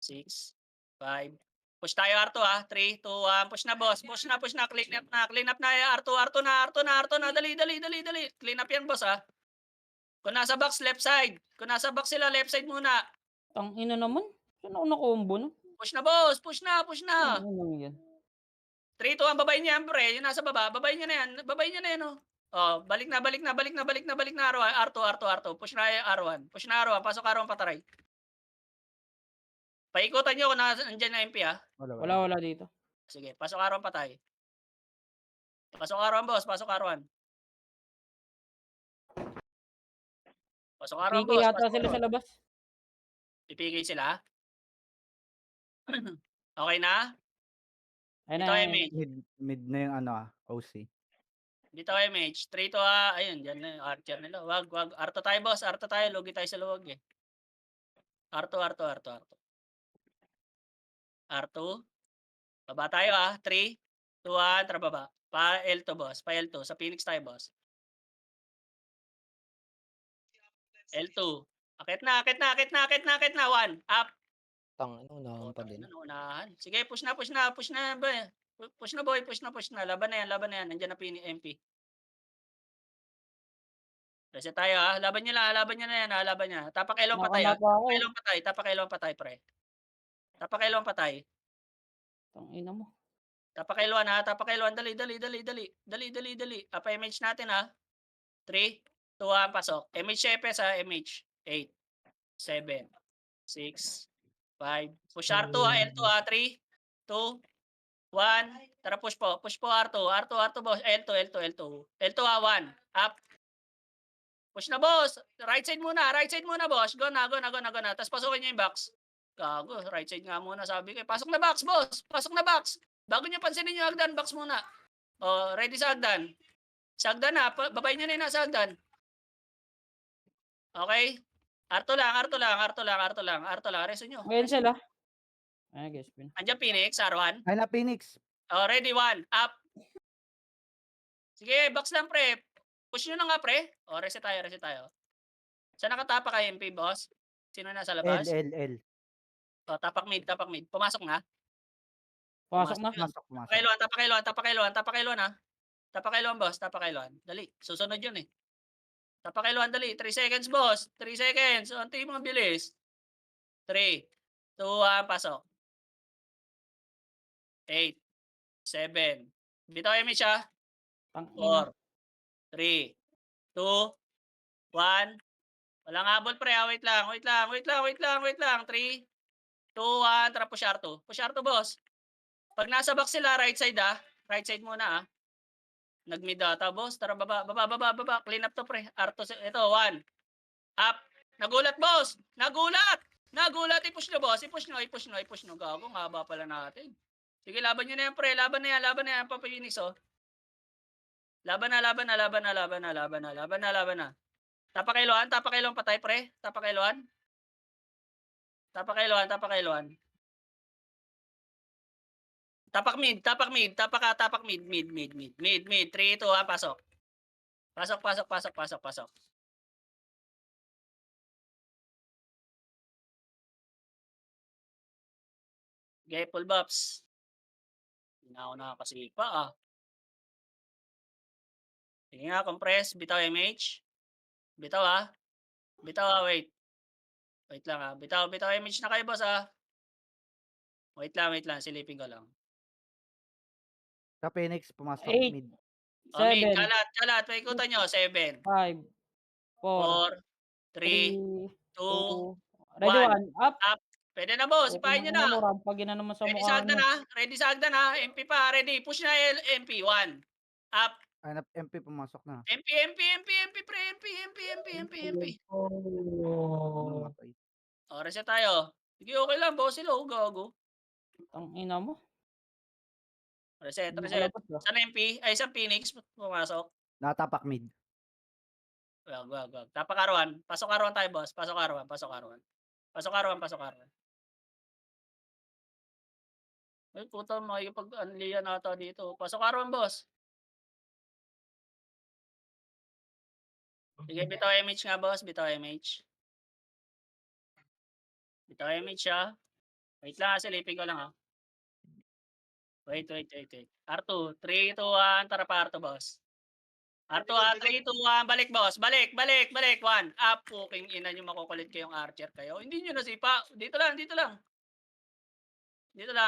6, 5. Push tayo R2, ha. 3, 2, 1. Push na, boss. Push na. Clean up na. R2 na. Dali. Clean up yan, boss, ha. Kung nasa box, left side. Kung nasa box sila, left side muna. Tang ina naman. Saan ako na-combo no? Push na, boss. Push na. Ano yan? 3, 2, 1. Babayin niya yan, pre. Yung nasa baba. Babayin niya na yan, oh. Oh, balik na. R2. Push na R1. Pasok R1 pataray. Paikutan nyo kung nandiyan na MP, ha. Wala dito. Sige, pasok R1 patay. Pasok R1, boss. Pasok R1, PK boss. yata sila sa labas. Pipigay sila. Okay na? Ayun Ito na. MH. Mid na yung OC. Dito MH. 3 to ayun, dyan na yung archer nila. Wag. R2 tayo, boss. Logi tayo sa luwag, eh. R2. R2. Baba tayo, 3, 2, 1, tara baba. Pa L2, boss. Pa L2. Sa Phoenix tayo, boss. L2. Akit na. 1. Up. Tang, unahan pa din. Unahan. Sige, push na. Push na, boy. Push na. Laban na yan. Nandiyan na MP. Reset tayo, ha. Laban nyo na yan, ha. Tapak elong patay, ha. Tapak elong patay, pre. Tapak elong patay. Tang ina mo. Tapak elwan, ha. Dali. Apa image natin, ha. 3, 2, 1, pasok. MH Shepes, ha. MH. 8, 7, 6, 5. Push R2, ha. L2, ha. 3, 2, 1. Tara, push po. R2, boss. L2, ha. 1. Up. Push na, boss. Right side muna, boss. Go na. Tapos pasukin niyo yung box. Gago, right side nga muna sabi ko. Pasok na box, boss. Bago niyo pansinin yung hagdan, box muna. Oh, ready sa hagdan. Sa hagdan na, babayin niyo na yung nasa hagdan. Okay? R2 lang. Reso nyo. Ngayon sila. Ay, guess pin. Andiyan Phoenix, R1. Ay na, Phoenix. Oh, ready, 1. Up. Sige, box lang, pre. Push nyo na nga, pre. O, reset tayo. Saan nakatapa kay MP, boss? Sino nasa labas? L. O, tapak mid. Pumasok na. Pasok na. Pumasok, pumasok. Tapakailuan, tapakailuan, tapakailuan, tapakailuan ha. Tapakailuan boss, tapakailuan. Dali, susunod yun eh. Tapakailuan, dali. 3 seconds boss. 3 seconds. Unti mo bilis. 3, 2, 1, pasok. 8, 7. Bitaw image ha. Tangina. 4, 3, 2, 1. Walang habol pre ha. Wait lang, wait lang, wait lang, wait lang, wait lang. 3, 2, 1. Tara push R2. Push R2 boss. Pag nasa box sila, right side ha. Right side muna ha. Nag-mid data, boss. Tara, baba, baba, baba, baba. Clean up to, pre. R2, ito, 1. Up. Nagulat, boss. Nagulat. Nagulat. I-push nyo, boss. I-push nyo, i-push nyo, i-push nyo. Gago, ang haba pala natin. Sige, laban nyo na yan, pre. Laban na yan, laban na yan. Papayinis, oh. Laban na, laban na, laban na, laban na, laban na, laban na, laban na. Tapakailuan, patay, pre. Tapakailuan. Tapakailuan, tapakailuan. Tapak mid, tapak mid, tapak mid, mid. 3, 2, 1, pasok. Pasok, pasok, pasok, pasok, pasok. Okay, full buffs. Hindi na ako nakakasipa ah. Sige nga, compress. Bitaw MH. Bitaw ah. Bitaw ah, wait. Wait lang ah. Bitaw MH na kayo boss ah. Wait lang. Silipin ko lang. Sa Phoenix, pumasok. 8, Mid. O, mid. 7, Kalat. Paikutan nyo. 7, 5, 4, 4, 3, 3, 2, 2, ready 1. 1, up. Up. Pwede na boss. Okay Ipahin nyo na na. mo, rampa gina naman sa Ready mukha sa Agda niyo. na. Ready sa Agda na. MP pa. Ready. Push na MP. 1. Up. Ay, MP, pumasok na. MP, pre. MP. Namatay. O, reset tayo. Sige, okay lang. Boss sila. Gago. Tangina mo. Reset. Nakalabas ba? Saan MP? Ay, sa Phoenix. Pumasok. Natapak mid. Wag. Tapak arawan. Pasok arawan tayo, boss. Pasok arawan. Ay, puta, makikipag-unlian ata dito. Pasok arawan, boss. Sige, bitaw MH nga, boss. Bitaw MH ha. Wait lang, silipin ko lang ha. Wait. R2, 3, 2, 1. Tara pa R2, boss. R2 ha, 3, 2, 1. Balik, boss. Balik. 1. Up. Puking ina nyo, makukulit kayong archer kayo. Hindi nyo nasipa. Dito lang.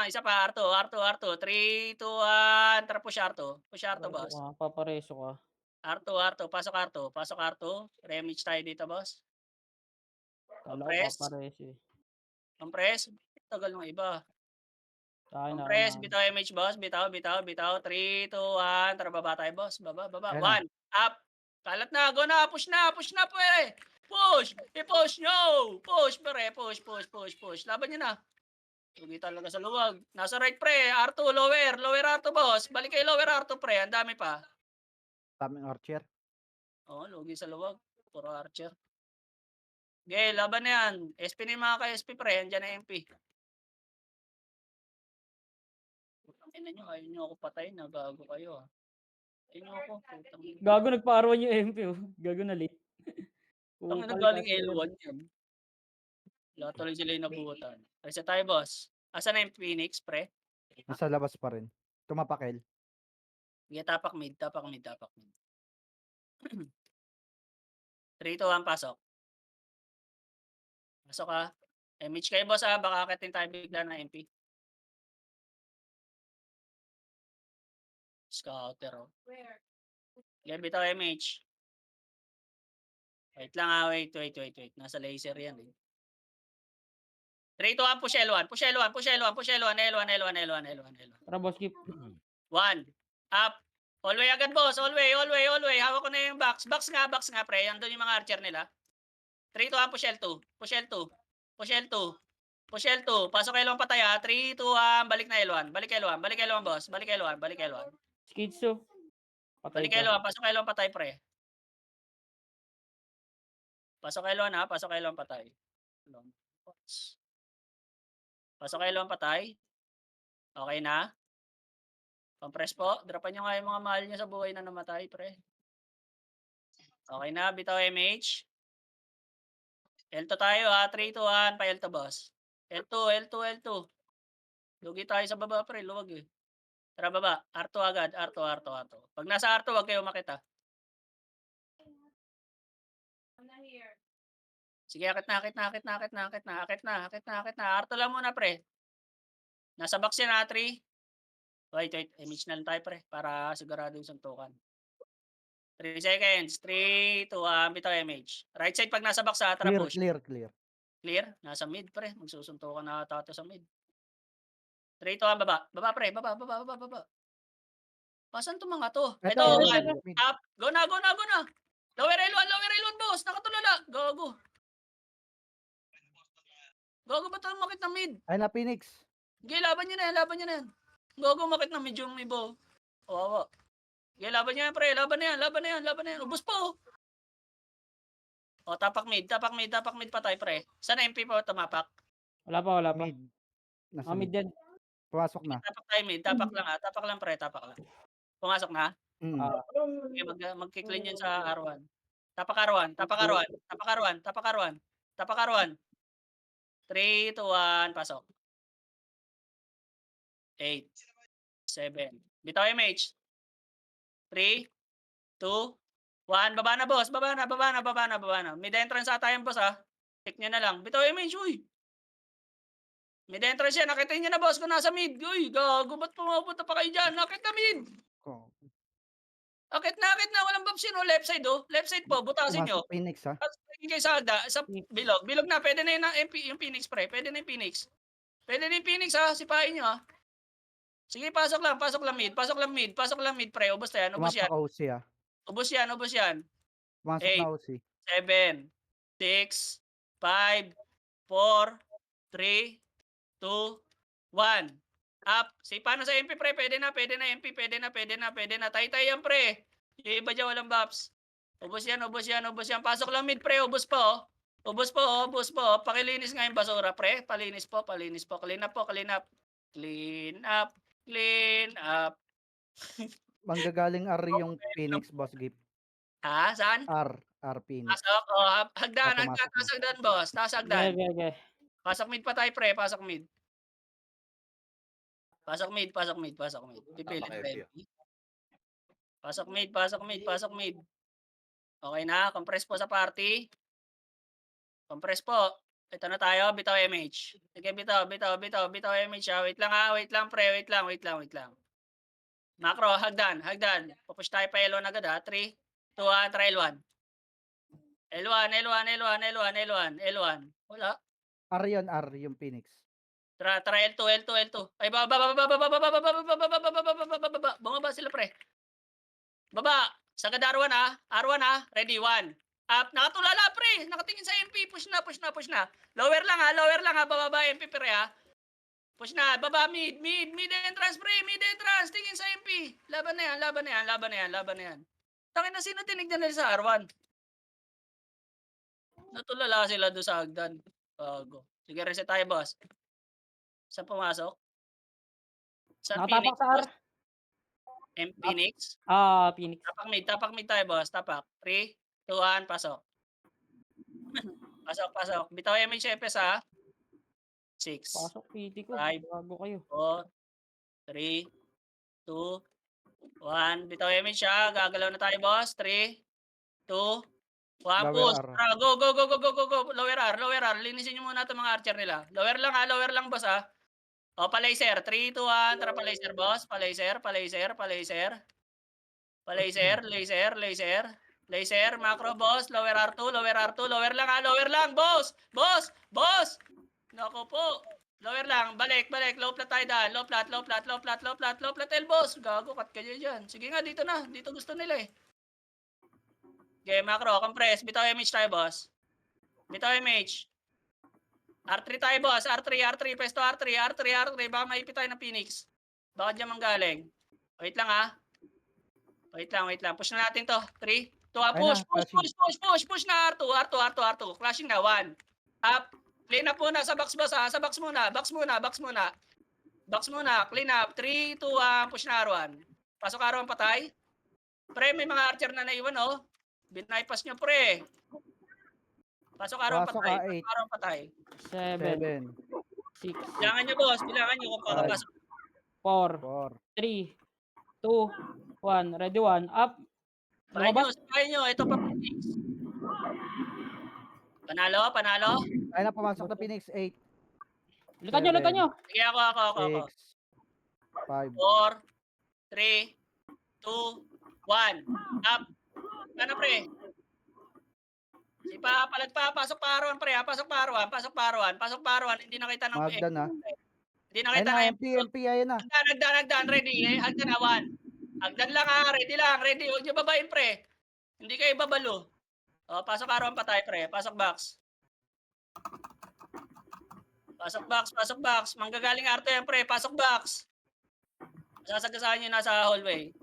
Isa pa. R2. 3, 2, 1. Tara push R2. Push R2, boss. Papareso ka. R2. Pasok R2. Remage tayo dito, boss. Kala ko Compress. papareso eh. Compress. Tagal ng iba. Sa akin Compress. na. Bitaw MH, boss. Bitaw. 3, 2, 1. Tara, baba tayo, boss. Baba. Ayan 1. Up. Kalat na. Go na. Push na, pre. Push. I-push nyo. Push, pre. Push. Laban nyo na. Tugi talaga sa luwag. Nasa right, pre. R2, lower. Lower R2, boss. Balik kayo lower R2, pre. Ang dami pa. Taming Archer. Oo, lugi sa luwag. Puro archer. Okay, laban na yan. SP na yung mga ka-SP, pre. Andiyan na MP. Ina nyo, ayaw nyo ako patayin. Nagago kayo, ah. Ayaw nyo ako. Putang ina. Gago nagpa-R1 yung MP oh. Gago na late. Ang ina Upal galing kasi yun. L1 yan. Wala tuloy sila yung nabutan. Reset tayo, boss. Asan na yung Phoenix, pre? Nasa labas pa rin. Tumapakel. Sige, tapak mid. 3, 2, 1, pasok. Pasok ka. MH kayo, boss, ha. Baka akitin tayo bigla ng MP. Scouter, oh. Okay, bitaw MH. Wait lang, ha. Wait. Nasa laser yan, eh. 3, 2, 1, push L1. L1. Tara boss, keep. 1. Up. All way agad, boss. All way. Hawak ko na yung box. Box nga, pre. Andun yung mga archer nila. 3, 2, 1, push L2. Pasok L1 patay, ha. 3, 2, 1. Balik na L1. Balik L1, boss. Balik L1. Skidso. Patay Balik ka. L1. Pasok L1 patay, pre. Pasok L1, ha. Patay. Pasok L1 patay. Okay na? Compress po. Dropan nyo nga yung mga mahal nyo sa buhay na namatay, pre. Okay na. Bitaw MH. L2 tayo, ha. 3, 2, 1. Pa L2, boss. L2. Lugi tayo sa baba, pre. Luwag eh. Tara, baba. R2 agad. R2. Pag nasa R2, wag kayo makita. Sige, akit na. R2 lang muna, pre. Nasa box yan, 3. Wait. Image na lang tayo, pre. Para sigurado yung suntukan. 3 seconds. 3, 2, 1. Bitaw image. Right side pag nasa box, ha. Tara, push. Clear. Clear? Nasa mid, pre. Magsusuntukan na ata ito sa mid. 3, 2, 1. Baba. Baba, pre. Baba. Pasan to mga to? Ito, mid. up. Go na. Lower L1, boss. Nakatulala. Go. Gogo ba tayo makit ng mid? Ay na, Phoenix. Sige, laban nyo na yan. Gogo makit ng mid yung ibo. Kawawa. Sige, laban nyo yan, pre. Laban na yan. Ubus po. O, tapak mid pa tayo, pre. Saan MP po tumapak? Wala pa. Mid. Nasa Mid mid. din. Pumasok na. Tapak tayo mid. Tapak lang, ha. Tapak lang, pre. Pumasok na? Mm. Sige, mag-clean yan sa R1. Tapak R1. 3, 2, 1, pasok. 8, 7. Bitaw MH. 3, 2, 1. Baba na, boss. Baba na. Mid entrance ata yan, boss, ha. Check nyo na lang. Bitaw MH, uy. Mid entrance yan. Nakitin nyo na, boss, kung nasa mid. Uy, gago. Ba't pumapunta pa kayo dyan? Nakit na mid. Oh. Akit na. Walang bumps yun, oh. Left side, oh. Left side po. Butasin nyo. Pumasok Phoenix, ha. Tapos tingin kayo sa bilog. Bilog na. Pwede na yun yung Phoenix, pre. Pwede na yung Phoenix, ha. Sipahin nyo, ha. Sige, pasok lang mid, pre. Ubos na yan. Tumapak OC, ha. Ubos yan. Pumasok 8, na OC. 7, 6, 5, 4, 3, 2, 1. Up. Paano sa MP, pre? Pwede na, MP. Pwede na. Tay yan, pre. Yung iba dyan, walang buffs. Ubos yan. Pasok lang mid, pre. Ubos po. Pakilinis nga yung basura, pre. Palinis po. Clean up. Manggagaling R yung Phoenix, boss Gip. Ha? Saan? R Phoenix. Pasok. Hagdan. pumasok na. Taas hagdan, boss. Taas hagdan. Okay. Pasok mid pa tayo, pre. Pasok mid. Pipilit Tapak pa MP. MP. Pasok mid. Okay na. Compress po sa party. Ito na tayo. Bitaw MH. Sige, bitaw MH, ha. Wait lang, pre. Wait lang. Macro, hagdan. Pupush tayo pa L1 agad, ha. 3, 2, 1. Try L1. L1. Wala. R yung Phoenix. Try L2. Ay, baba. Bumaba sila, pre. Baba. Sagad R1, ha. Ready, 1. Up. Nakatulala, pre. Nakatingin sa MP. Push na. Lower lang, ha. Bababa MP, pre, ha. Push na. Baba, mid entrance, pre. Tingin sa MP. Laban na yan. Tangin na, sino tinignan nila sa R1? Natulala sila doon sa hagdan. Go. Sige, reset tayo, boss. Saan pumasok? Saan Nakatapak Phoenix, sa R. boss? Phoenix? Phoenix. Tapak mid tayo, boss. Tapak. 3, 2, 1, pasok. Pasok. Bitaw MHFS, ha. 6, Pasok, PT ko. 5, Bago kayo. 4, 3, 2, 1. Bitaw MH, ha. Gagalaw na tayo, boss. 3, 2, 1. Lower Push. R. Go. Lower R. Linisin nyo muna itong mga archer nila. Lower lang, boss, ha. O, pa-laser. 3, 2, 1. Tara, pa-laser, boss. Pa-laser. Laser. Macro, boss. Lower R2. Lower lang, boss. Nako po. Lower lang. Balik. Low flat tayo daan. Low flat, elbows. Gago, cut kayo dyan. Sige nga, dito na. Dito gusto nila, eh. Okay, macro. Compress. Bitaw MH tayo, boss. R3 tayo, boss. R3. Pesto R3. Baka maipit tayo ng Phoenix. Baka dyan manggaling. Wait lang, ha. Wait lang. Push na natin to. 3, 2, 1. Push na R2. Clashing na. 1. Up. Clean up muna sa box, boss, ha. Sa box muna. Clean up. 3, 2, 1. Push na R1. Pasok R1 patay. Pre, may mga archer na naiwan, oh. Binaypass nyo, pre. Pasok R1 Pasok patay. A8. 7. 6, Bilangan nyo, boss. Bilangan nyo kung kakapasok. 4, 4. 3, 2, 1. Ready, 1. Up. Sipahin nyo, Lumabas. sipahin nyo. Ito pa, Phoenix. Panalo, panalo. Ay na pumasok na Phoenix. 8, Lutan nyo, lutan nyo. Sige, ako. 6, 5. 4, 3, 2, 1. Up. Ano, pre? Sipa, palagpa, pasok paruan, pre. Pasok paruan. Hindi nakita ng Magdan na. Hindi Ayun nakita na, ng MP, ayun na. Hagdan, ready. Hagdan na, 1. Hagdan lang ha, ready. Huwag nyo babayin, pre. Hindi kayo babalo. O, pasok paruan pa tayo, pre. Pasok box. Pasok box. Manggagaling arte yan, pre. Pasok box. Masasagasahan nyo nasa hallway.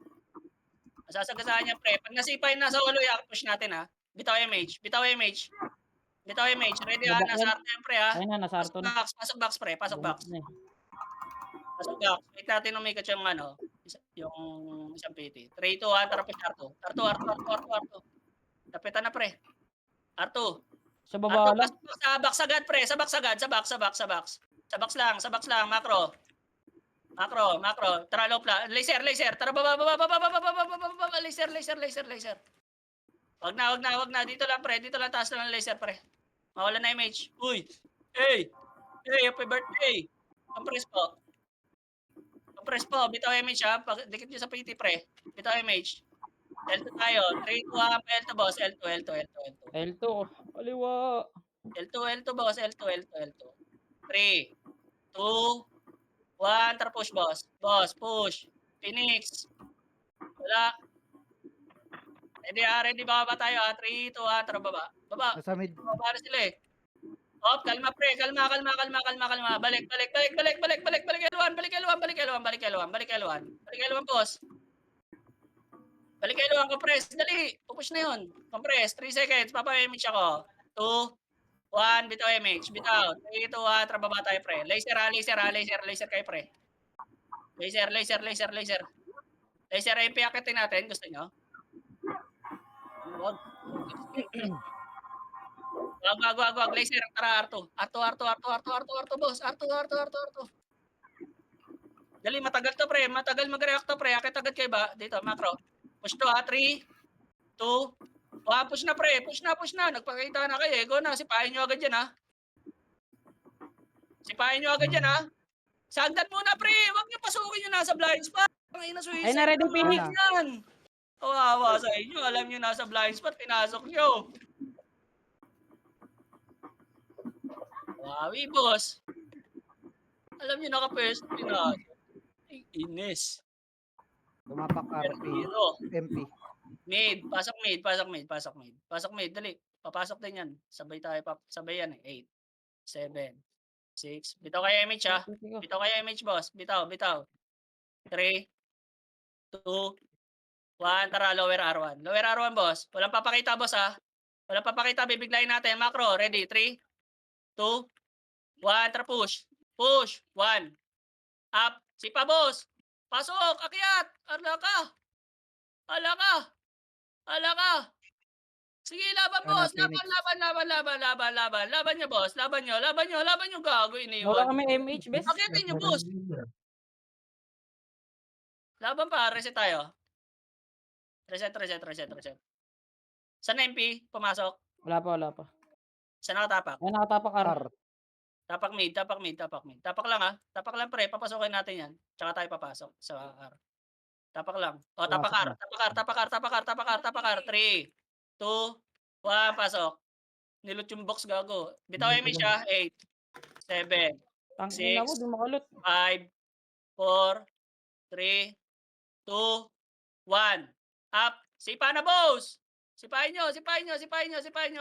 Masasagasahan niya, pre. Pag nasipay na sa hallway, push natin, ha. Bitaw MH. Ready, ha. Babak Nasa yan. arte yan, pre, ha. Ayun na, nasa Pasok Arto na. box, pre. Pasok box. Bumot na eh. Pasok box. Wait natin umikot yung ano, yung isang PT. 3, 2, 1, tara push Arto. Arto. Tapitan na, pre. Arto. Sa baba lang. Pasok box, sa box agad, pre. Sa box. Sa box lang. Macro. Tara, low pla. Laser. Tara, baba. Laser. Wag na. Dito lang, pre. Dito lang, taas lang ng laser, pre. Mawala na image. Uy! Hey, happy birthday! Compress po. Bitaw image, ha. Dikit nyo sa PT, pre. Bitaw image. L2 tayo. 3, 2, 1. L2, boss. L2. L2. Kaliwa. L2, boss. L2. 3, 2, 1. Tara, push, boss. Push. Phoenix. Wala. Ready ba tayo, ha? 3, 2, 1. Tara, baba. Nasa mid. Baba na sila, eh. Op, kalma, pre. Kalma. Balik. Balik L1, boss. Balik L1, compress. Dali. Pupush na yun. Compress. 3 seconds. Papa-image ako. 2, 1. Bitaw image. Bitaw. 3, 2, 1. Trababa tayo, pre. Laser kayo, pre. Laser. Laser, MP akitin natin. Gusto nyo? Wag. Wag. Laser. Tara, Arto, boss. Arto. Dali, matagal to, pre. Matagal mag-react to, pre. Akit agad kayo ba? Dito, macro. Push to, ha. 3, 2, 1. Push na, pre. Push na. Nagpakita na kayo, eh. Go na. Sipahin nyo agad yan, ha. Sagdan muna, pre. Wag nyo pasukin yung nasa blind spot. Ay, Ay na, ready, Phoenix. Yan. Kawawa sa inyo. Alam nyo nasa blind spot. Pinasok nyo. Wawi, boss. Alam nyo naka-first. Pinasok. Ay, inis. Tumapak RP. Zero. MP. Mid. Pasok mid. Dali. Papasok din yan. Sabay yan, eh. 8, 7, 6. Bitaw kayo image, ha. Boss. Bitaw. 3, 2, 1. Tara, lower R1. Boss. Walang papakita, boss, ha. Bibiglayin natin. Macro. Ready? 3, 2, 1. Tara, push. 1. Up. Sipa, boss. Pasok. Akyat. Ala ka. Sige, laban, boss. Laban nyo, boss. Laban nyo, gago. Wala Iniwan. kami MH, best. Akitin nyo, boss. Laban pa. Reset tayo. Reset. Saan MP? Pumasok. Wala pa. Saan nakatapak? Ay, nakatapak R. R. Tapak mid. Tapak lang, ha. Tapak lang, pre. Papasokin natin yan. Tsaka tayo papasok sa R. Tapak lang. O, tapak R. Tapak R. 3, 2, 1. Pasok. Nilot yung box, gago. Bitaw image, ha. 8, 7, Tangina mo, 6, di makalot. 5, 4, 3, 2, 1. Up. Sipa na, boss. Sipahin nyo.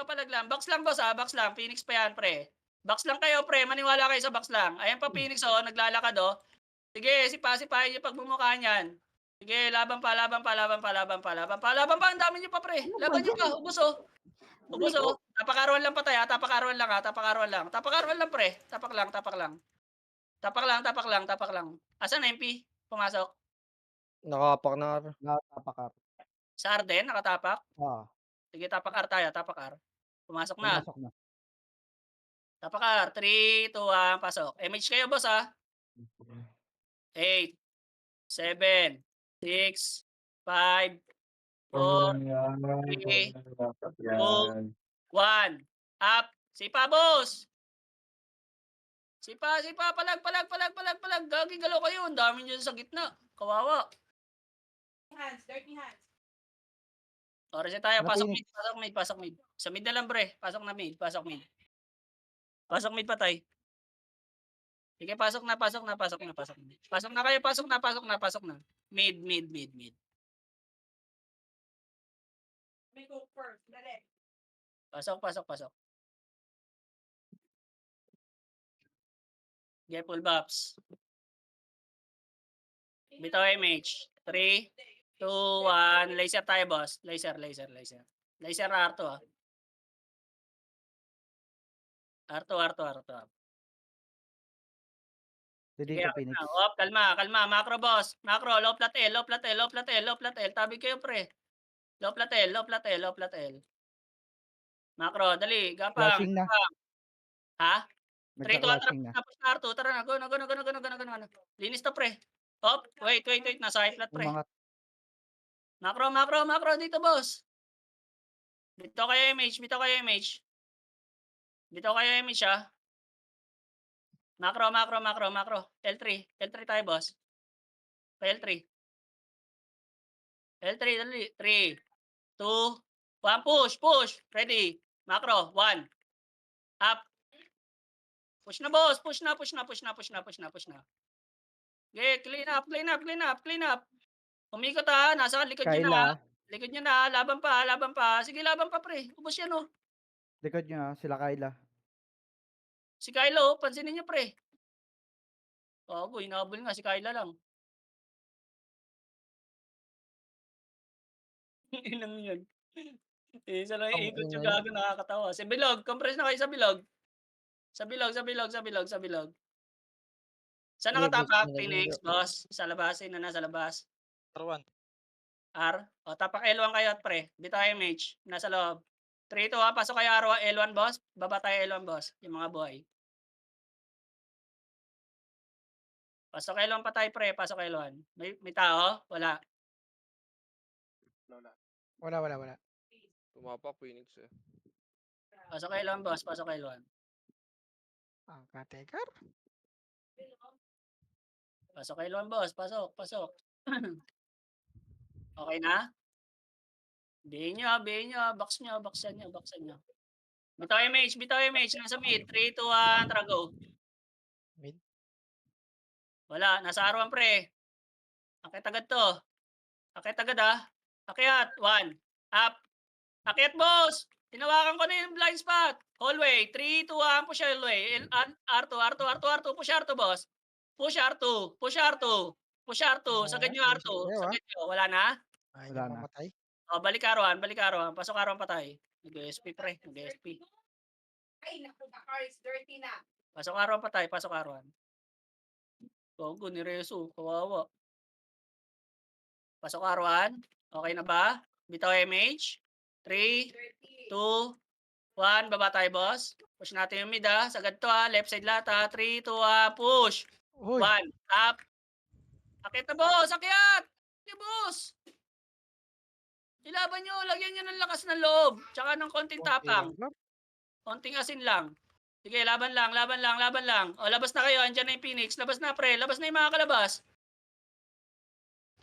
Palaglang. Box lang, boss, ha. Box lang. Phoenix pa yan, pre. Box lang kayo, pre. Maniwala kayo sa box lang. Ayan pa, Phoenix, oh. Naglalakad, oh. Sige, sipahin nyo pagmumukha niyan. Sige, laban pa. Ang dami nyo pa, pre. Laban nyo pa. Ubus, oh. Tapakaruan lang pa tayo, ha. Tapakaruan lang, pre. Tapak lang. Asan na MP? Pumasok. Nakapak na R. Natapak R. Sa Arden, nakatapak. Ah. Sige, tapak R tayo. Pumasok na. Pumasok na. Tapak R. 3, 2, 1, pasok. MH kayo, boss, ha? 8, 7, 6, 5, 4, 3, 2, 1. Up. Sipa, boss. Sipa. Palag. Gagi, galaw kayo. Ang dami nyo sa gitna. Kawawa. Dirty hands. O, reset tayo. Ano, Pasok Phoenix? mid. Pasok mid. Sa mid na lang, pre. Pasok na mid. Pasok mid. Pasok mid, patay. Sige, pasok na. Pasok na kayo. Pasok na. Mid. May cook first. Dali. Pasok. Get full buffs. Bitaw MH. 3, 2, 1. Laser tayo, boss. Laser. Laser R2, ah. R2. Dito, Sige, Phoenix. Op, kalma. Macro, boss. Macro, low plat L. Tabi kayo, pre. Low plat L. Macro, dali. Gapang. Flashing na. Ha? 3, 2, 1, Nagka-clashing na. tapos na R2. Tara na. Go. Linis to, pre. Op, wait. Nasa high plat, pre. Umangat. Macro. Dito, boss. Bitaw kayo MH. Ha. Macro. L3 tayo, boss. L3, dali. 3, 2, 1, push. Ready. Macro, 1. Up. Push na, boss. Push na. Okay, clean up. Umikot, ha. Nasa likod nyo na. Kyla. Likod nyo na. Laban pa. Sige, laban pa, pre. Ubos yan, oh. Likod nyo, ha. Sila Kyla. Si Kylo, pansinin nyo, pre. Bago, inabol nga. Si Kyla lang. Ilang yun. Isa lang yung ikot yung gago, nakakatawa. Sa bilog, compress na kayo sa bilog. Sa bilog. Saan Sige, nakatapak? boss, Phoenix, boss. Sa labas, yun na nasa labas. R1. R. O, tapak L1 kayo at pre. Bitaw MH. Nasa loob. 3, 2, 1. Pasok kayo L1, boss. Baba tayo L1, boss. Yung mga buhay. Pasok L1 pa tayo, pre. Pasok L1. May tao? Wala. Wala. Tumapak Phoenix eh. Pasok L1, boss. Pasok L1. Ang katekar. Pasok L1, boss. Pasok. Okay na? Bihin nyo. Baksan nyo. Bitaw MH. Nasa mid. 3, 2, 1. Tara, go. Mid. Wala. Nasa R1, pre. Akit agad to. Akyat. 1. Up. Akyat, boss. Tinawakan ko na yung blind spot. Hallway. 3, 2, 1. Push hallway. R2. Push R2, boss. Push R2. Sagad nyo R2. Sagad nyo. Wala na? Ay, Wala na. mamatay. O, balik R1. Pasok R1 patay. Nag-SP, pre. Ay, naku, the car is dirty na. Pasok R1 patay. Gogo ni Reso. Kawawa. Pasok R1. Okay na ba? Bitaw MH. 3, 2, 1. Baba tayo, boss. Push natin yung mid, ha. Sagad to, ha. Left side lahat, ha. 3, 2, 1. Push. Uy, 1. Up. Akit na, boss. Akyat. Okay, boss. Ilaban nyo. Lagyan nyo ng lakas ng loob. Tsaka ng konting tapang. Konting asin lang. Sige, laban lang. O, labas na kayo. Andyan na yung Phoenix. Labas na, pre. Labas na yung mga kalabas.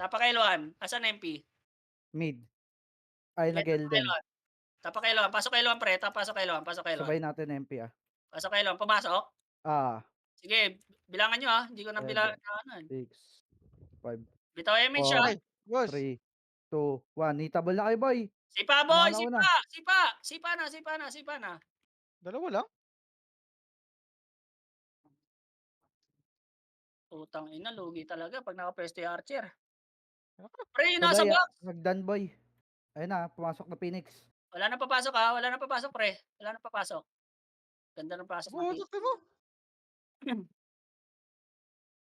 Tapak L1. Asan MP? Mid. Ay, nag-Elden. Tapak L1. Pasok L1, pre. Pasok L1. Sabay natin MP, ah. Pasok L1. Pumasok. Ah. Sige, bilangan nyo, ha. Hindi ko na Seven. bilangan. 6, 5, Bitaw MH, ha. ay, boss. 3, 2, 1. Hitable na kayo, boy. Sipa, boy. Una. Sipa na. Dalawa lang. Utang ina, lugi talaga pag nakapwesto yung Archer. Pre, yung nasa Sabay, box. nagdan, boy. Ayun na, pumasok na Phoenix. Wala na papasok, ha. Wala na papasok, pre. Wala na papasok. Ganda ng pasok natin. Butot mo.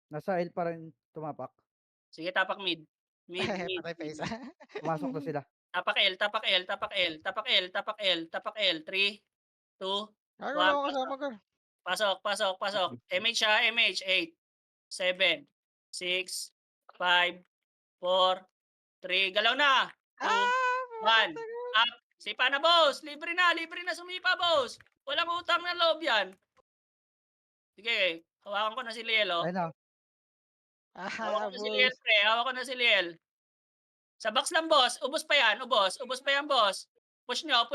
Nasa L pa rin tumapak. Sige, tapak mid. Mid. Patay pa isa. Pumasok na sila. Tapak L. 3, 2, Wala 1. ako kasama, girl. Pasok, pasok, pasok. MH siya, MH. 8, 7, 6, 5, 4, 3. Galaw na. 2, Ah! 1. Up. Sipa na, boss. Libre na sumipa, boss. Walang utang na loob yan. Sige, hawakan ko na si Liel, oh. Ayun na. Hawak ko na si Boss. Liel, pre. Hawak ko na si Liel. Sa box lang, boss. Ubos pa yan, ubos. Ubos pa yan, boss. Push nyo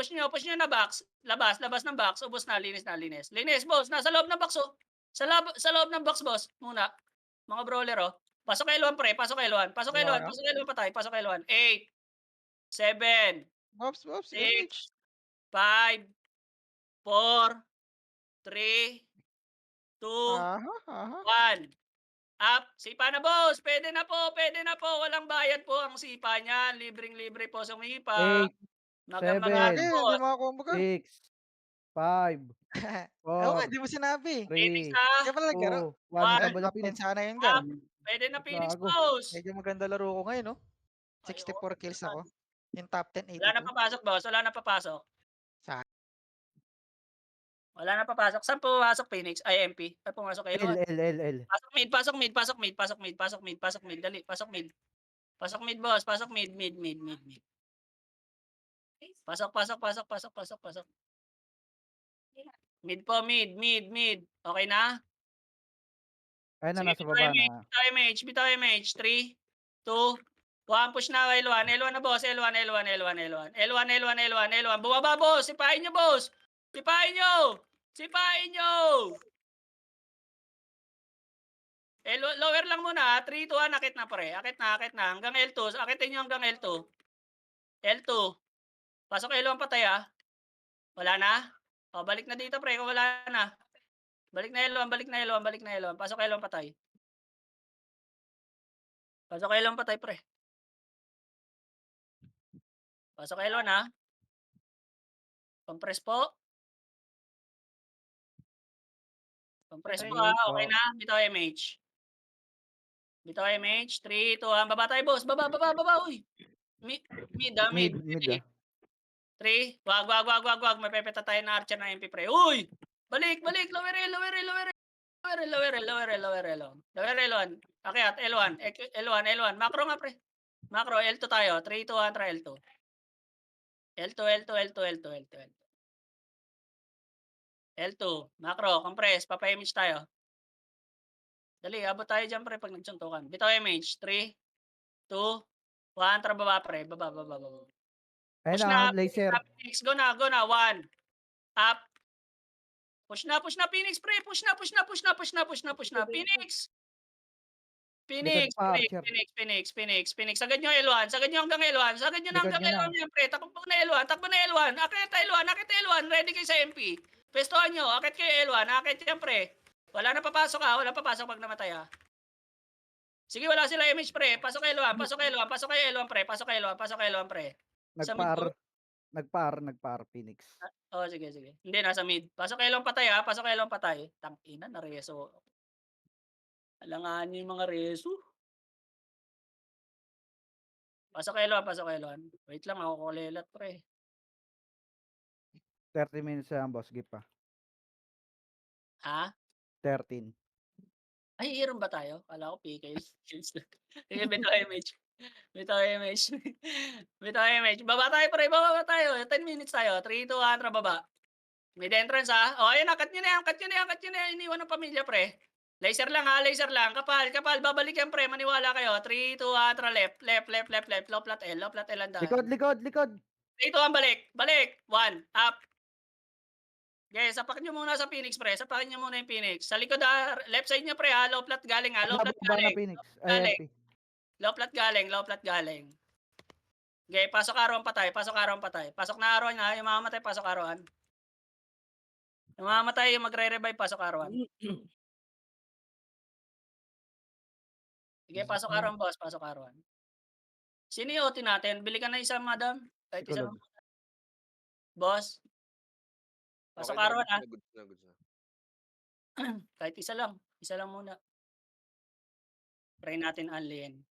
na box. Labas ng box. Ubos na, linis na, linis. Linis, boss. Nasa loob ng box, oh. Sa loob ng box, boss. Muna. Mga brawler, oh. Pasok kay Luan, pre. Pasok kay Luan. Pasok kay Luan. Wala. Pasok kay Luan, patay. Pasok kay Luan. 8, 7, Bobs, 6, MH. 5, 4, 3, 2, Aha, aha. 1. Up. Sipa na, boss. Pwede na po. Pwede na po. Walang bayad po ang sipa niyan. Libreng-libre po sumipa. 8, Magaan Hindi, 7, po. hindi makakombo ka. 6, 5, Oo nga, 4, di mo sinabi. 3, Kaya pala naglaro. 2, 1. One. Double up. Kapinin sana yun, Gar. Up. Pwede na Phoenix, Gago. boss. Medyo maganda laro ko ngayon, no? Ay, 64 kills naman. ako. Yung top 10, Wala na 82. papasok, boss. Wala na papasok. Sa- Wala na papasok. Saan pumasok, Phoenix? IMP? Ay, pumasok kayo. L. Pasok mid, pasok mid, pasok mid, pasok mid, pasok mid, pasok mid. Dali, pasok mid. Pasok mid, boss. Pasok mid. Pasok. Mid po, mid. Okay na? Ayun na, Sige, nasa baba na. bitaw MH. 3, 2, 1. Push na, L1 na, boss. L1. Bumaba, boss. Sipain nyo, boss. Sipain nyo. Lower lang muna. 3, 2, 1. Akit na, pre. Akit na. Hanggang L2. Akitin nyo hanggang L2. L2. Pasok L1 patay, ah. Wala na? O, balik na dito, pre. Kung wala na. Balik na L1. Pasok L1 patay. Pre. Pasok L1, ha. Compress po. Compress po, ha. Okay na. Bitaw MH. 3, 2, 1. Baba tayo, boss. Baba. Uy. Mid, ah. Mid. 3. Wag. Mapepeta tayo na archer na MP, pre. Uy! Balik. Lower L1. Akyat, L1. Macro nga, pre. Macro, L2 tayo. 3, 2, 1, try L2. L2. Macro, compress. Papa-image tayo. Dali, abot tayo dyan, pre, pag nagsuntukan. Bitaw image. 3, 2, 1. Tara baba, pre. Baba. Ayun Push na, na, laser. Phoenix. Go na. 1. Up. Push na, Phoenix, pre. Push na. Phoenix, pa, Archer. Phoenix. Sagad nyo L1. Sagad nyo hanggang L1 yan, pre. Takbo na L1. Akit L1. Ready kayo sa MP. Pestohan nyo. Akit kayo L1. Akit yan, pre. Wala na papasok, ha. Wala papasok pag namatay, ha. Sige, wala sila image, pre. Pasok kayo L1, pre. Sa mid po. Nagpar, Phoenix. Oh, sige. Hindi, nasa mid. Pasok kayo L1 patay, ha. Tangina, na reso. Alangan yung mga reso. Pasok kayo L1. Wait lang, ako kulelat, pre. 30 minutes lang, boss. Give pa. Ha? 13. Ay, iron ba tayo? Kala ko PK. Sige, bitaw image. Baba tayo, pre. Baba tayo. 10 minutes tayo. 3, 2, 1, baba. Mid entrance, ha? O, ayun na. Cut nyo na yan. Iniwan ng pamilya, pre. Laser lang, ha? Kapal. Babalik yan, pre. Maniwala kayo. 3, 2, 1, left. Low flat L ang daan. Likod. 3, 2, 1, balik. 1, up. Okay, sapakin nyo muna sa Phoenix, pre. Sapakin nyo muna yung Phoenix. Sa likod, left side nyo, pre, ha? Low flat galing, ha? Baba na, Phoenix. Galing. IMP. Low flat galing. Okay, pasok arawan patay. Pasok na arawan, ha? Yung mamamatay, pasok arawan. Yung mamamatay, yung magre-revive, pasok arawan. Sige, pasok arawan, boss. Sino yung OT natin? Bili ka na isa, madam. Kahit isa lang. Boss. Pasok Okay na, arawan, ha? goods na. Kahit isa lang. Isa lang muna. Try natin unlayin.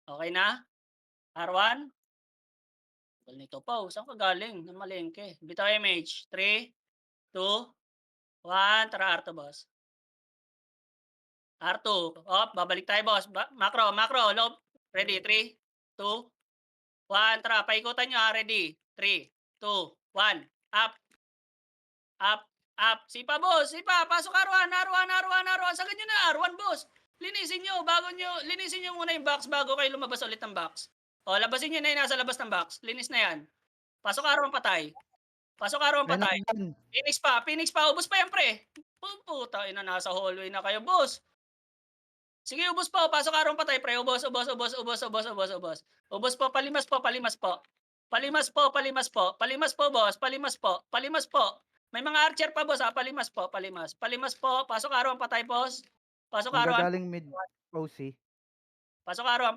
Okay na? R1? Well, nito pa. Saan ka galing? Ng malengke. Bitaw MH. 3, 2, 1, tara R2 boss. R2, babalik tayo boss. Macro, low. Ready, 3, 2, 1, tara, paikutan nyo ready. 3, 2, 1, up, up, up. Sipa boss, sipa, pasok R1. Sagad nyo na, R1 boss. Linisin nyo muna yung box bago kayo lumabas ulit ng box. Labasin nyo na yung nasa labas ng box. Linis na yan. Pasok R1 patay. Yan. Phoenix pa, ubos pa yan pre. Puta, nasa hallway na kayo boss. Sige, ubos po. Pasok araw patay, pre. Ubos. Ubos po, palimas po. Palimas po, boss. Palimas po. May mga archer pa, boss, ha. Palimas po. Pasok araw patay, boss. Pasok araw. Manggagaling mid OC. Pasok arawan.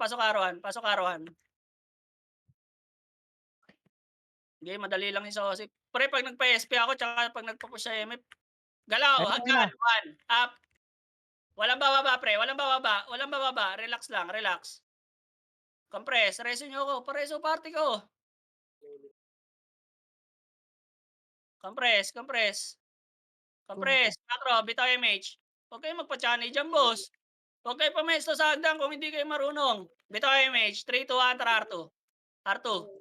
Hindi, madali lang yung sauce. Pre, pag nagpa-SP ako, tsaka pag nagpa-push sa MF, galaw, Ayun hagdan, na. 1, up. Walang bababa, pre. Walang bababa. Relax lang, relax. Compress. Reso nyo ako. Pareso party ko. Compress. Macro, bitaw MH. Huwag kayo magpa-channel dyan, boss. Huwag kayo pamesto sa hagdan kung hindi kayo marunong. Bitaw MH. 3, 2, 1, tara R2. R2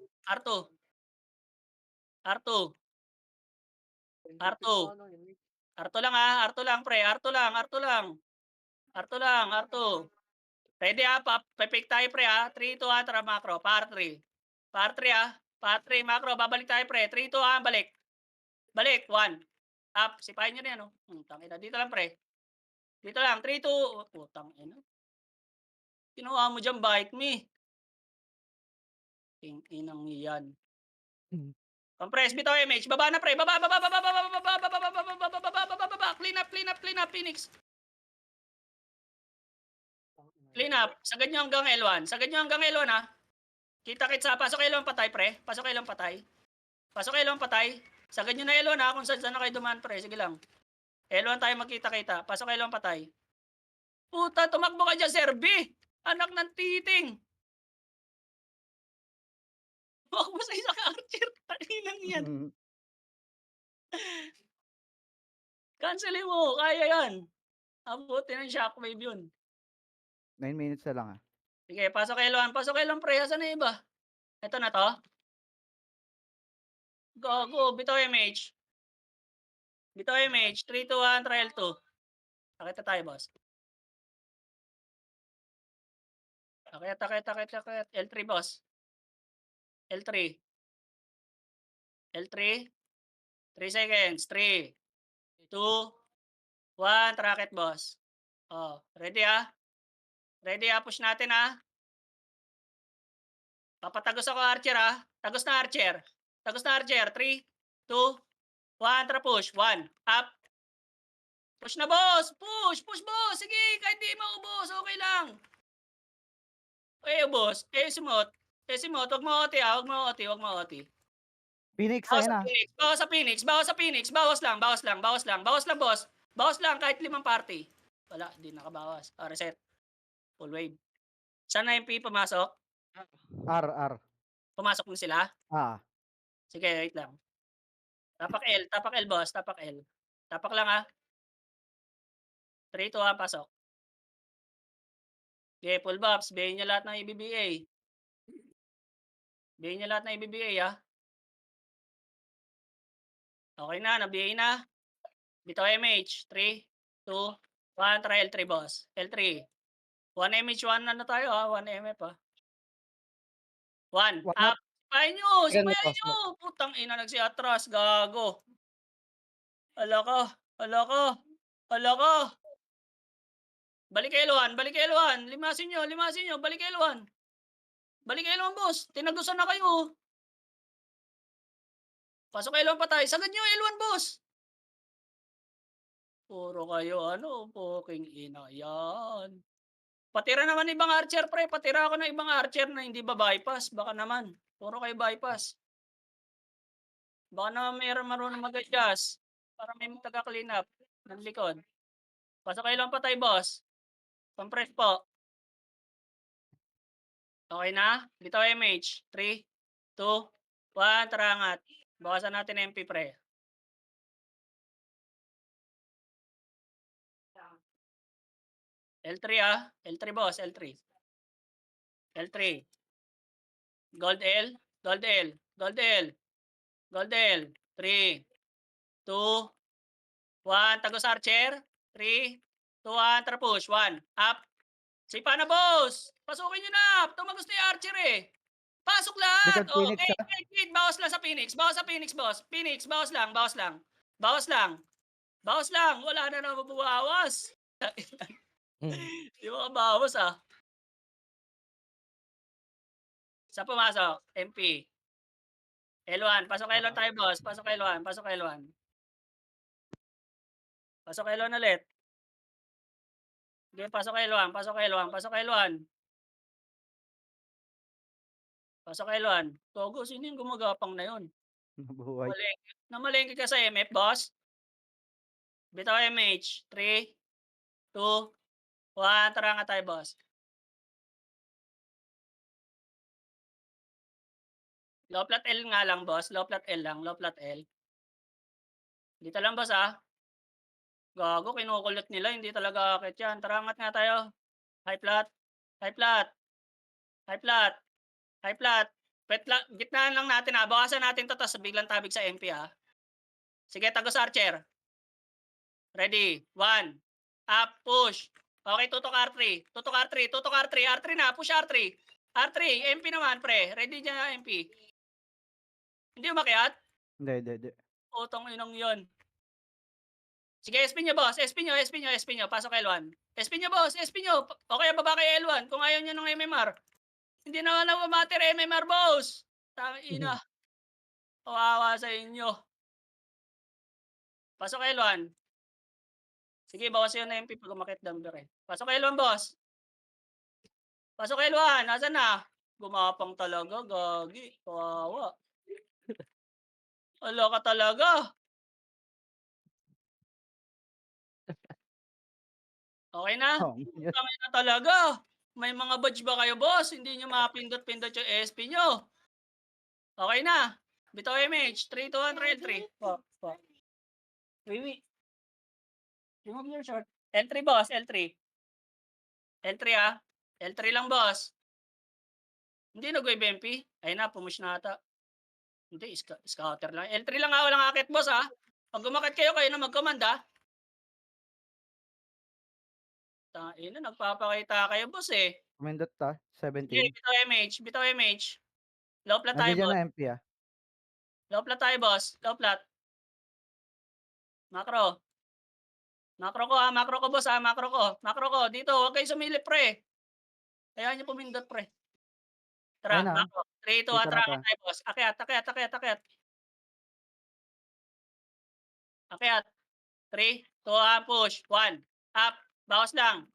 lang ha. R2 lang, pre. R2 lang. Ready ha? Pipik tayo, pre ha. 3, 2, 1, tara macro. Par 3 ha. Par 3, macro. Babalik tayo, pre. 3, 2, 1, balik. 1. Up. Sipahin nyo na yan, oh. Tangina. Dito lang, pre. Dito lang. 3, 2. Tangina. Kinuha mo dyan, bite me. Inang yan. Compress, bitaw MH. Baba na, pre. Baba. Clean up, Phoenix. Clean up. Sagad nyo hanggang L1. Ha. Kita-kits ha. Pasok L1 patay, pre. Pasok L1 patay. Sagad nyo na L1 ha. Kung saan na kayo dumaan, pre. Sige lang. L1 tayo magkita-kita. Pasok L1 patay. Puta, tumakbo ka dyan, Sir B. Anak ng titing. Tumakbo sa isang archer. Kaninang yan. Cancelin mo. Kaya yan. Abuti ng shockwave yun. 9 minutes na lang ah. Sige, pasok L1, pre. Asan na iba? Ito na to. Go. Bitaw MH. 3, 2, 1, trial 2. Akita tayo, boss. Akit. L3, boss. L3. 3 seconds. 3, 2, 1. Tracket, boss. Ready ha? Push natin ha? Papatagos ako, archer ha? Tagos na, archer. 3, 2, 1. Tara, push. 1. Up. Push na, boss. Push, boss. Sige, kahit di maubos. Okay lang. Ubos. Simot. Huwag mo OT ha. Huwag mo OT. Phoenix, Bawas ayun sa na. Phoenix. Bawas lang, boss. Bawas lang kahit 5 party. Wala, di nakabawas. Reset. Full wave. Saan na MP pumasok? R. Pumasok na sila? Sige, wait lang. Tapak L, boss. Tapak lang ha. 3, 2, 1, pasok. Okay, full buffs. Bayin niya lahat ng IBBA. Ha. Okay na, nabiyay na. Bitaw MH. 3, 2, 1, try L3, boss. L3. 1 MH, 1 ano tayo ha? 1 MF ha. 1, up. Sipahin nyo. Putang ina, nagsiatras. Gago. Hala ko. Balik L1. Limasin nyo. Balik L1, boss. Tinagusan na kayo. Pasok L1 patay. Sagad nyo L1, boss. Puro kayo, poking ina yan. Patira naman ibang archer, pre. Patira ako ng ibang archer na hindi ba bypass? Baka naman. Puro kayo bypass. Baka naman mayroon marunong mag-adjust. Para may taga-clean up ng likod. Pasok L1 patay, boss. Compress po. Okay na? Bitaw MH. 3, 2, 1, tarangat. Bawasan natin MP, pre. L3 L3 boss, L3. L3. Gold L, gold L, gold L, gold L. 3, 2, 1. Tagos Archer. 3, 2, 1. Tara push. 1. Up. Sipa na boss. Pasukin nyo na. Tumagos na yung Archer eh. Pasok lahat. Likod Oh, Phoenix, wait. Bawas lang sa Phoenix. Bawas sa Phoenix, boss. Phoenix, bawas lang. Bawas lang. Bawas lang. Bawas lang. Wala na naman bumawas. Di mo ka bawas Sa pumasok, MP. L1. Pasok L1 tayo, boss. Pasok L1. Pasok L1. Pasok L1 ulit. Okay, pasok L1. Pasok L1. Pasok L1. Pasok L1. Togo, sino yung gumagapang na yun? Nabuhay. Namalengke ka sa MF, boss. Bitaw MH. 3, 2, 1. Tara nga tayo, boss. Low flat L nga lang, boss. Low flat L lang. Low flat L. Dito lang, boss, Gago, kinukulot nila. Hindi talaga akit yan. Tara, angat nga tayo. High flat. High flat. High flat. High flat. Gitnaan lang natin, Bawasan natin to, tapos biglang tabig sa MP, Sige, tagos Archer. Ready. 1. Up, push. Okay, tutok R3. Tutok R3. Tutok R3. R3 na. Push R3. R3. MP naman, pre. Ready dyan na MP. Hindi umakyat? Hindi. Utang inang yun. Sige, SP nyo, boss. SP nyo. Pasok L1. SP nyo, boss. SP nyo. Okay, baba kay L1. Kung ayaw nyo ng MMR. Hindi naman na matter MMR, boss. Tangina. Kawawa sa inyo. Pasok L1. Sige, bawas yun na MP pag umakit dumper Pasok L1, boss. Pasok L1. Nasaan na? Gumapang talaga. Gagi. Kawawa. Wala ka talaga. Okay na? Oh, yes. Tama na talaga. May mga badge ba kayo, boss? Hindi nyo mapindot-pindot yung SP nyo. Okay na. Bitaw MH. 3, 2, 1, trail 3. Wait. Remove your short. L3, boss. L3. L3, L3 lang, boss. Hindi nag-wave MP. Ayun na, pumush na ata. Hindi, scatter lang. L3 lang walang akit, boss, Pag umakit kayo na mag-command, Ina, nagpapakita kayo, boss, Kumindot Sige, 17. bitaw MH. Low flat tayo, Nandiyan boss. na MP, Low flat tayo, boss. Low flat. Macro. Macro ko, boss, Macro ko. Macro ko. Dito, huwag kayo sumilip, pre. Kaya nyo pumindot, pre. Tara, Ayun na. macro. 3, 2, Dito na tara to. tayo, boss. Akyat. Akyat. 3, 2, push. 1. Up. Bawas lang.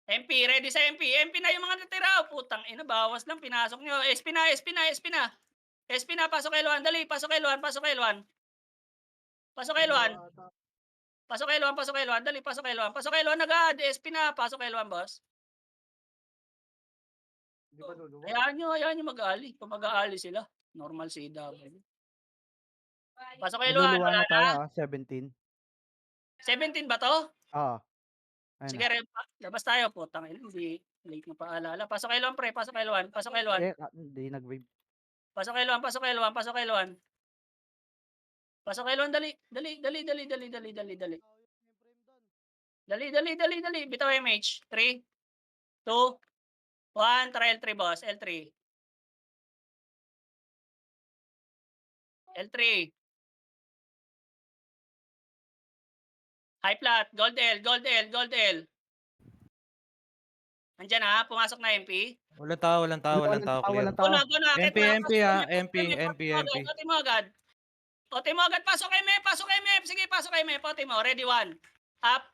MP, ready sa MP. MP na yung mga natira. Putang ina, bawas lang. Pinasok nyo. SP na. Pasok L1. Dali, pasok L1. Pasok L1. Dali, pasok L1. Pasok L1 agad. SP na. Pasok L1, boss. Hayaan nyo mag-aali. Kung mag-aali sila. Normal CW. Pasok L1. Iluluwa Wala na tayo, na. 17. 17 ba to? Ayun Sige, labas tayo. Putang ina. Hindi late na paalala. Pasok L1, pre. Pasok L1. Hindi nag-wave. Pasok L1. Dali. Bitaw MH. 3, 2, 1. Tara L3, boss. L3. High flat. Gold L. Andyan pumasok na MP. Walang tao, clear. Walang tao. Guna. MP. Ote mo agad. Pasok MF. Sige, pasok MF. Ote mo. Ready, 1. Up.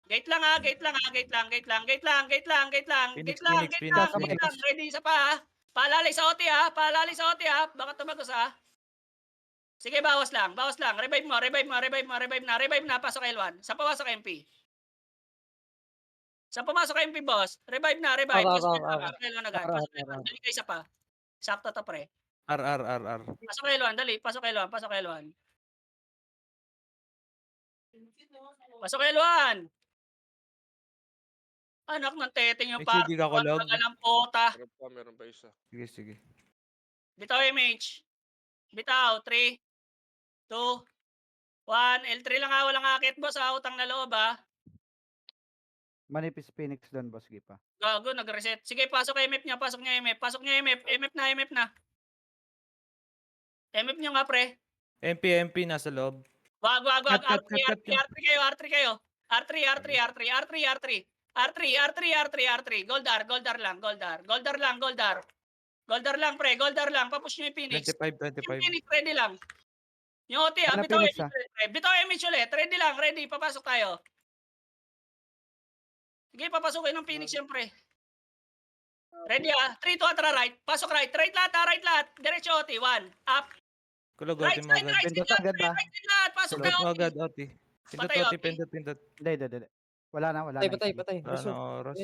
Gate lang. Phoenix. Ready, isa pa Paalali sa OT Baka tumagos Sige, bawas lang. Revive na. Pasok L1. Sa pumasok MP. Boss. Revive na. Pasok L1 agad. Dali ka isa pa. Sakto to, pre. R. Pasok L1. Dali. Pasok L1. Pasok L1. Anak ng teteng yung Make sure party di ka ko. kulog. Ang pota. Meron pa isa. Sige, sige. Bitaw MH. Bitaw. 3, 2, 1. L3 lang ha. Walang akit boss ha. Utang na loob ha. Manipis Phoenix doon, boss Gipa. Gago, nag-reset. Sige, pasok MF niya. Pasok niya MF. Pasok niya MF. MF na, MF na. MF niyo nga pre. MP nasa loob. Wag. Cut, cut, R3 cut, cut yun. kayo. R3. Goldar lang. Goldar lang pre. Goldar lang. Papush niyo yung Phoenix. 25. Yung Phoenix, ready lang. Yung OT ha. Ano Bitaw Phoenix, MH ulit. Bitaw MH ulit. Ready lang. Ready. Papasok tayo. Sige, papasukin ng Phoenix yan pre. Ready ha. 3, 2, atra right. Pasok right. Right lahat ha. Right lahat. Diretso OT. 1. Up. Kulog, Right Oti mo side. agad. Right side Pindot lahat. agad ba? Right side lahat. Pasok Pindot na mo OT. agad, Oti. Pindot, Patay, Oti. Oti. Pindot. Hindi. Wala na. Patay. Wala Reso. na oras.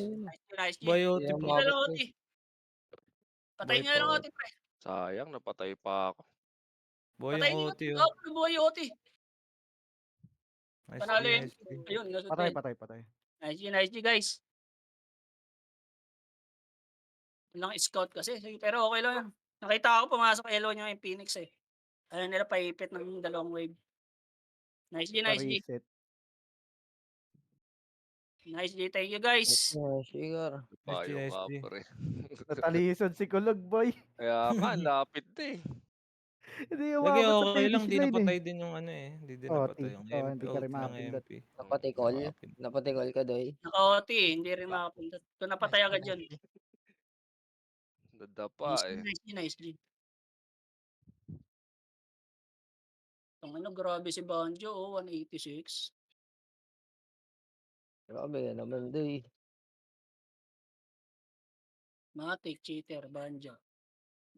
Nice G. Boy, Oti Yan, po. Patay na lang mabot, OT. Patay Boy nyo na lang po. OT pre. Sayang, napatay pa ako. Boy, Patay yung nyo. Oti, oh. Buhay yung OT. Nice Panalo yun. G. Ayun. Gasot Patay. yun. Nice G guys. Walang scout kasi. Pero okay lang yun. Nakita ko pumasok Elo nyo yung Phoenix eh. Ayaw nila paipit ng dalawang wave. Nice G. Pa-reset. Nice G. Thank you guys. Sigar. Payo Nice ka G. pre. Natalisod si Kulog, boy. Kaya nga, lapit eh. Hindi Lagi umabot sa okay lang, finish di line napatay eh. din yung ano eh. Hindi din Oh, napatay yung oh, MP. hindi ka rin Ult lang makapindot. MP. Napatikol. Makapindot. Napatikol ka, Doy. Naka-OT. Hindi rin makapundot. Kung napatay agad yun. Dadapa eh. Nice G. Ang ano, grabe si Banjo. 186. Grabe ka naman, Doy. Matik, cheater, Banjo.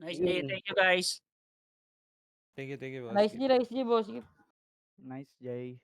Nice Yun. day. Thank you guys. Thank you, boss. Nice G, boss. Nice, Jay.